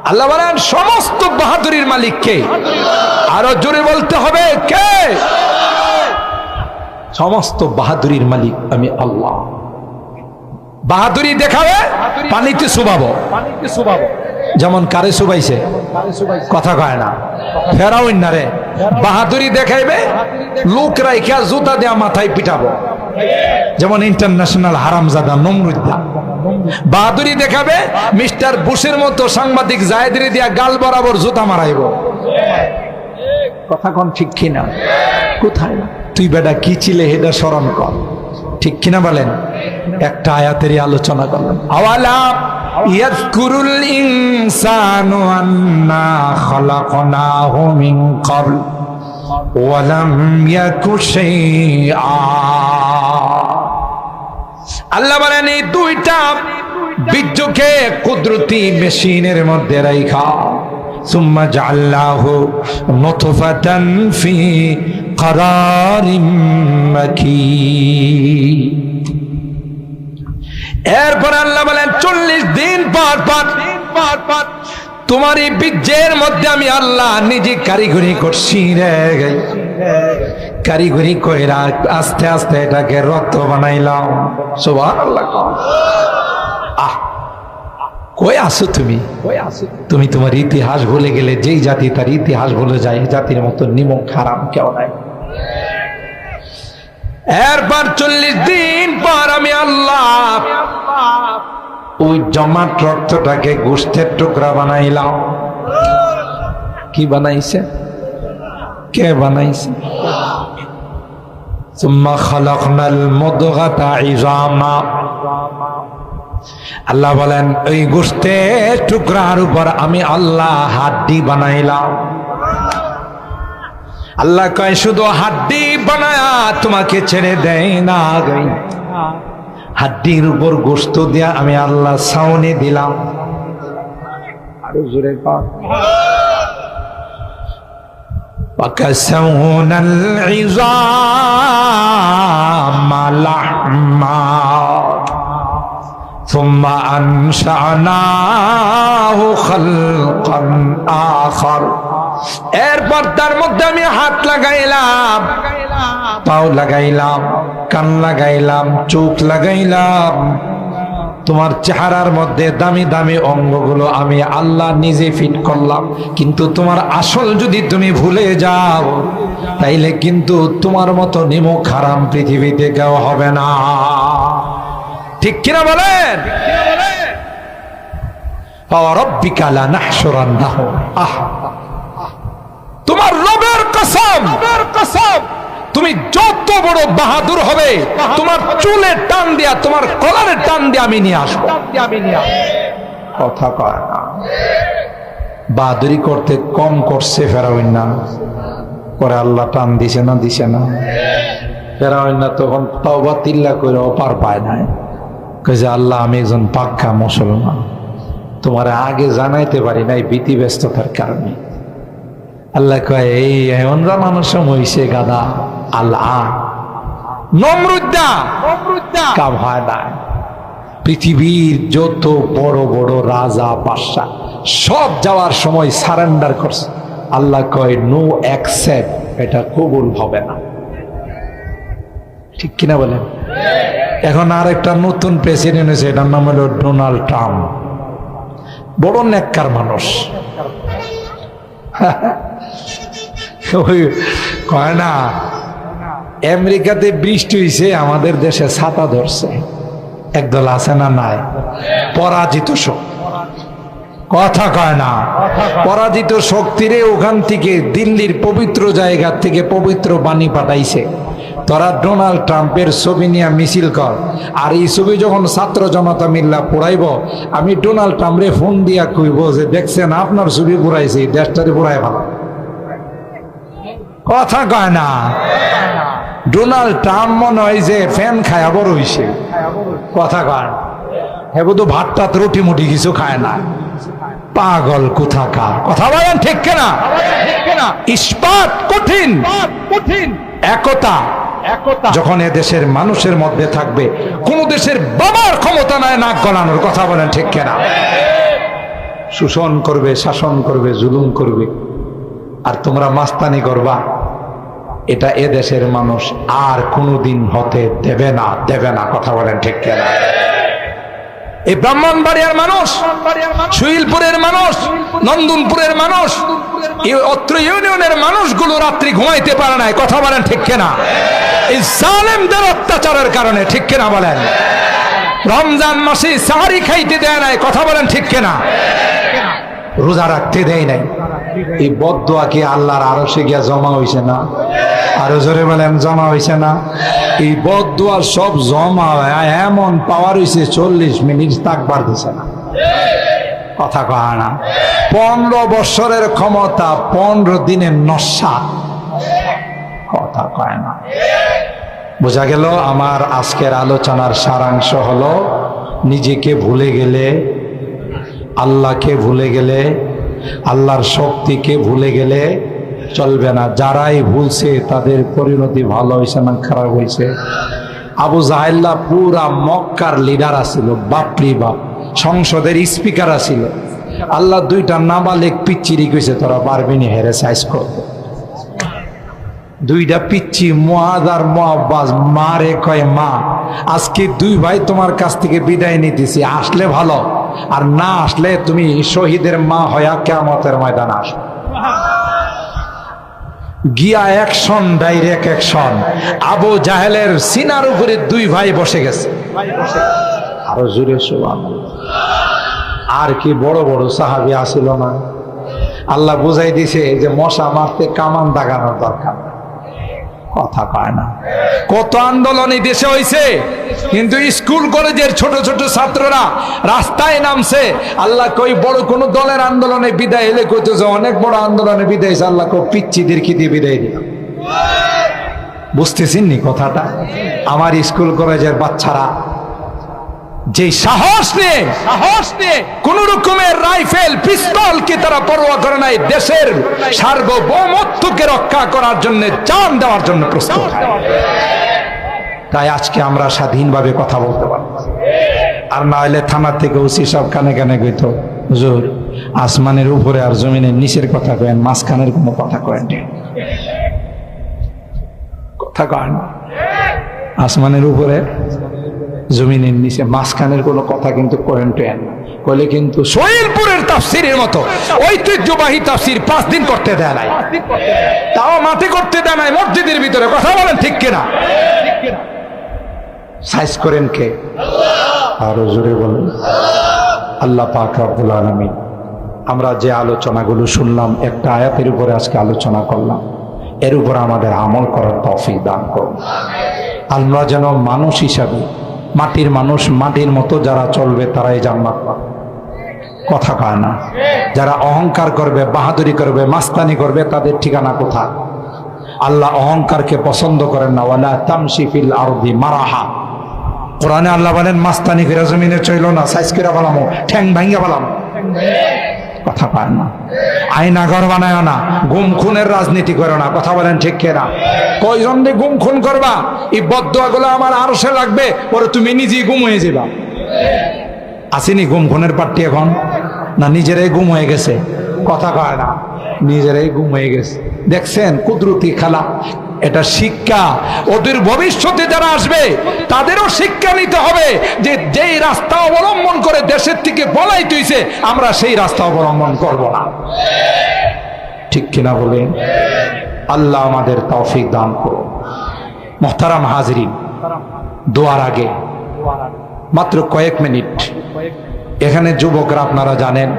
আল্লাহ বলেন সমস্ত বাহাদুরির মালিক কে? আরো জোরে বলতে হবে কে? সমস্ত বাহাদুরির মালিক আমি আল্লাহ। বাহাদুরি দেখাবে পানিতে চুবাবো, যেমন কারে চুবাইছে? কথা কয় না। ফেরাউন না রে, বাহাদুরি দেখাইবে লোক রাইখা জুতা দেয়া মাথায় পিটাবো, যেমন ইন্টারন্যাশনাল হারামজাদা নমরুদ্দা। বাহাদুরি দেখাবে মিস্টার বুশের মতো সাংবাদিক জায়েদরে দিয়া গাল বরাবর জুতা মারাইব। কথা কোন ঠিক কিনা? কোথায়? তুই বেটা কি ছিলে এটা স্মরণ কর, ঠিক কিনা বলেন? একটা আয়াতেরই আলোচনা করলাম। আওয়ালা ইয়াযকুরুল ইনসানু আন্না খালাকনাহু মিন ক্বাবল ওয়া লাম ইয়াকু শাইআ। আল্লাহ বলেন এই দুইটা বীর্যকে কুদরতি মেশিনের মধ্যে রাইখা সুম্মা জাআলনাহু নুতফাতান ফি ক্বারারিম মাকিন। এরপর আল্লাহ বলেন 40 দিন পর তোমার এই বীর্যের মধ্যে আমি আল্লাহ নিজে কারিগরি করছি রে। কারিগরি কইরা আস্তে আস্তে এটাকে রক্ত বানাইলাম। সুবহানাল্লাহ। কই আছো তুমি? তুমি তোমার ইতিহাস ভুলে গেলে। যেই জাতি তার ইতিহাস ভুলে যায়, এই জাতির মতো নিমক হারাম কেউ নাই। এরপর 40 দিন পর আমি আল্লাহ ওই জমাট রক্তটাকে গোশতের টুকরা বানাইলাম। কি বানাইছে? কে বানাইছে? সুম্মা খালাকনাল মুদগাতা ইজামা। আল্লাহ বলেন ওই গোশতের টুকরার উপর আমি আল্লাহ হাড্ডি বানাইলাম। আল্লাহ কয় শুধু হাড্ডি বানায়া তোমাকে ছেড়ে দেয় না, হাড্ডির উপর গোশত দিয়া আমি আল্লাহ ছাউনি দিলাম। আরো জোরে কর। وَكَسَوْنَا الْعِظَامَ لَحْمًا ثُمَّ أَنشَأْنَاهُ خَلْقًا آخَرَ। এরপর তার মধ্যে আমি হাত লাগাইলাম, পাও লাগাইলাম, কান লাগাইলাম, চোখ লাগাইলাম। তোমার চেহারার মধ্যে দামি দামি অঙ্গগুলো আমি আল্লাহ নিজে ফিট করলাম। কিন্তু তোমার আসল যদি তুমি ভুলে যাও তাইলে কিন্তু তোমার মতো নিমক হারাম পৃথিবীতে কেউ হবে না। ঠিক কিনা বলেন? রাব্বিকা লানাহশুরান্নাহুম। তোমার রবের কসম, তুমি যত বড় বাহাদুর হবে তোমার চুলের টান দিয়া, তোমার কলারের টান দিয়া আমি নিয়ে আসবো। কথা কয় না। বাহাদুরি করতে কম করছে ফেরাউন না? পরে আল্লাহ টান দিছে না? দিছে না? ফেরাউন না তখন তওবা তিল্লা করে পার পায় নাই। কইছে আল্লাহ আমি একজন পাক্কা মুসলমান, তোমার আগে জানাইতে পারি নাই ভীতি ব্যস্ততার কারণে। আল্লাহ কয় এই এমন মানুষ হইছে গাদা। আল্লাহ নমরুদ্দা কাম হয় না। পৃথিবীর যত বড় বড় রাজা বাদশা সব যাওয়ার সময় সারেন্ডার করছে। আল্লাহ কয় নো অ্যাকসেপ্ট, এটা কবুল হবে না। ঠিক কিনা বলেন? এখন আর একটা নতুন প্রেসিডেন্ট হয়েছে, এটার নাম হলো ডোনাল্ড ট্রাম্প। বড় নেককার মানুষ। কয় না আমেরিকাতে বৃষ্টি হয়েছে, আমাদের দেশে ছাতা ধরছে। একদল আছে না? নাই। পরাজিত শক্তি। কথা কয় না। পরাজিত শক্তিরে ওখান থেকে দিল্লির পবিত্র জায়গা থেকে পবিত্র বাণী পাঠাইছে, তোরা ডোনাল্ড ট্রাম্পের ছবি নিয়ে মিছিল কর। আর এই ছবি যখন ছাত্র জনতা মিল্লা পুরাইব, আমি ডোনাল্ড ট্রাম্পরে ফোন দিয়া কইব যে দেখছেন আপনার ছবি পুরাইছে, দেশটারে পুরাই ভালো। কথা কয় না। ডোনাল্ড ট্রাম্প মনে হয় যে ফ্যান খায়া বড় হইছে। কথা কয় হে বুধ ভাত টাত রুটি মুটি কিছু খায় না। পাগল কোথাকার। কথা বলেন ঠিক কিনা? ইস্পাত কঠিন। একতা যখন এ দেশের মানুষের মধ্যে থাকবে, কোন দেশের বাবার ক্ষমতা নাই নাক গলানোর। কথা বলেন ঠিক কিনা? শোষণ করবে, শাসন করবে, জুলুম করবে, আর তোমরা মাস্তানি করবা, এটা এ দেশের মানুষ আর কোনোদিন হতে দেবে না, দেবে না। কথা বলেন ঠিক কিনা? এই ব্রাহ্মণবাড়িয়ার মানুষ, সুইলপুরের মানুষ, নন্দনপুরের মানুষ, অত্র ইউনিয়নের মানুষগুলো রাত্রি ঘুমাইতে পারে নাই। কথা বলেন ঠিক কিনা? এই জালেমদের অত্যাচারের কারণে। ঠিক কিনা বলেন? রমজান মাসে সাহারি খাইতে দেয় নাই। কথা বলেন ঠিক কিনা? রোজা রাখতে দেয় নাই। এই বদদোয়া কি আল্লাহর আরশে গিয়া জমা হইছে না? আরো জোরে বলেন জমা হইছে না? এই বদদোয়া সব জমা এমন পাওয়ার হইছে 40 মিনিট তাকবার দিছে না। কথা কয় না। 15 বছরের ক্ষমতা 15 দিনের নস্যা। কথা কয় না। বোঝা গেল আমার আজকের আলোচনার সারাংশ হলো, নিজেকে ভুলে গেলে, আল্লাহকে ভুলে গেলে, আল্লাহর শক্তিকে ভুলে গেলে চলবে না। যারাই ভুলছে তাদের পরিণতি ভালো হয়েছে না খারাপ হয়েছে? আবু জাহেল্লা পুরা মক্কার লিডার আছিল, বাপরি বাপ, সংসদের স্পিকার আছিল। আল্লাহ দুইটা নাবালেক পিচ্চিরি কইছে তোরা পারবিনি, হেরে সাইজ করবে। দুইটা পিচ্ছি মুআদ আর মুআব্বাস মারে কয় মা আজকে দুই ভাই তোমার কাছ থেকে বিদায় নিতেছি, আসলে ভালো, আর না আসলে তুমি শহীদের মা হয়া কিয়ামতের ময়দানে আসো। গিয়া অ্যাকশন, ডাইরেক্ট অ্যাকশন। আবু জাহেলের সিনার উপরে দুই ভাই বসে গেছে। আরো জোরে সুবহানাল্লাহ। আর কি বড় বড় সাহাবী আসিল না? আল্লাহ বুঝাই দিছে যে মশা মারতে কামান দাগানোর দরকার নেই। কথা কয় না। কত আন্দোলন এই দেশে হয়েছে, কিন্তু স্কুল কলেজের ছোট ছোট ছাত্ররা রাস্তায় নামছে। আল্লাহ কই বড় কোন দলের আন্দোলনে বিদায় এলে কইতেছে অনেক বড় আন্দোলনে বিদায় হয়েছে। আল্লাহ কই পিচ্চিদের কি দিয়ে বিদায় দিলাম। বুঝতেছেন নি কথাটা? আমার স্কুল কলেজের বাচ্চারা যে সাহস নিয়ে কোন রকমের রাইফেল পিস্তলকে তারা পরোয়া করে নাই, দেশের সার্বভৌমত্বকে রক্ষা করার জন্য জান দেওয়ার জন্য প্রস্তুত। তাই আজকে আমরা স্বাধীনভাবে কথা বলতে পারি। আর না হলে থানা থেকে ওসি সব কানে কানে কইত, হুজুর আসমানের উপরে আর জমিনের নিচের কথা কয়েন, মাঝখানের কোনো কথা কয়েন। কথা কয় না। আসমানের উপরে জমিনের নিচে মাঝখানের কোনো কথা কিন্তু করেন টেন কইলে কিন্তু সোহেলপুরের তাফসিরের মতো ঐতিহ্যবাহী তাফসির 5 দিন করতে দেয় নাই, তাও মাঠে করতে দেয় নাই, মসজিদের ভিতরে। কথা বলেন ঠিক কিনা? সাইজ করেন কে? আরো জোরে বলেন আল্লাহ পাক রব্বুল আলামিন। আমরা যে আলোচনাগুলো শুনলাম, একটা আয়াতের উপরে আজকে আলোচনা করলাম, এর উপর আমাদের আমল করার তৌফিক দান করুন। আমরা যেন মানুষ হিসাবে, মাটির মানুষ মাটির মতো যারা চলবে তারাই জান্নাত পাবে। কথা কয় না। যারা অহংকার করবে, বাহাদুরি করবে, মাস্তানি করবে, তাদের ঠিকানা কোথায়? আল্লাহ অহংকারকে পছন্দ করেন না। ওয়ালা তামশি ফিল আরদি মারাহা। কোরআনে আল্লাহ বলেন মাস্তানি করে জমিনে চইলো না, সাইজ করে বলামো, ঠ্যাং ভাঙ্গা বলামো। কথা পায় না। আয়না ঘর বানায় না, গুম খুনের রাজনীতি করো না। কথা বলেন ঠিক কিনা? কয়জন দিয়ে গুম খুন করবা? এই বদদোয়া গুলো আমার আরশে লাগবে, পরে তুমি নিজেই গুম হয়ে যাবা। আসেনি গুম খুনের পার্টি এখন? না নিজেরাই গুম হয়ে গেছে? কথা কয় না, নিজেরাই গুম হয়ে গেছে। দেখছেন কুদরতি খেলা? এটা শিক্ষা। ওদের ভবিষ্যতে যারা আসবে তাদেরও শিক্ষা নিতে হবে যে যেই রাস্তা অবলম্বন করে দেশের থেকে পলাইতে হইছে, আমরা সেই রাস্তা অবলম্বন করব না। ঠিক কিনা বলেন? আল্লাহ আমাদের তৌফিক দান করুন। মুহতারাম হাজরিন, দোয়ার আগে মাত্র কয়েক মিনিট, এখানে যুবকরা আপনারা জানেন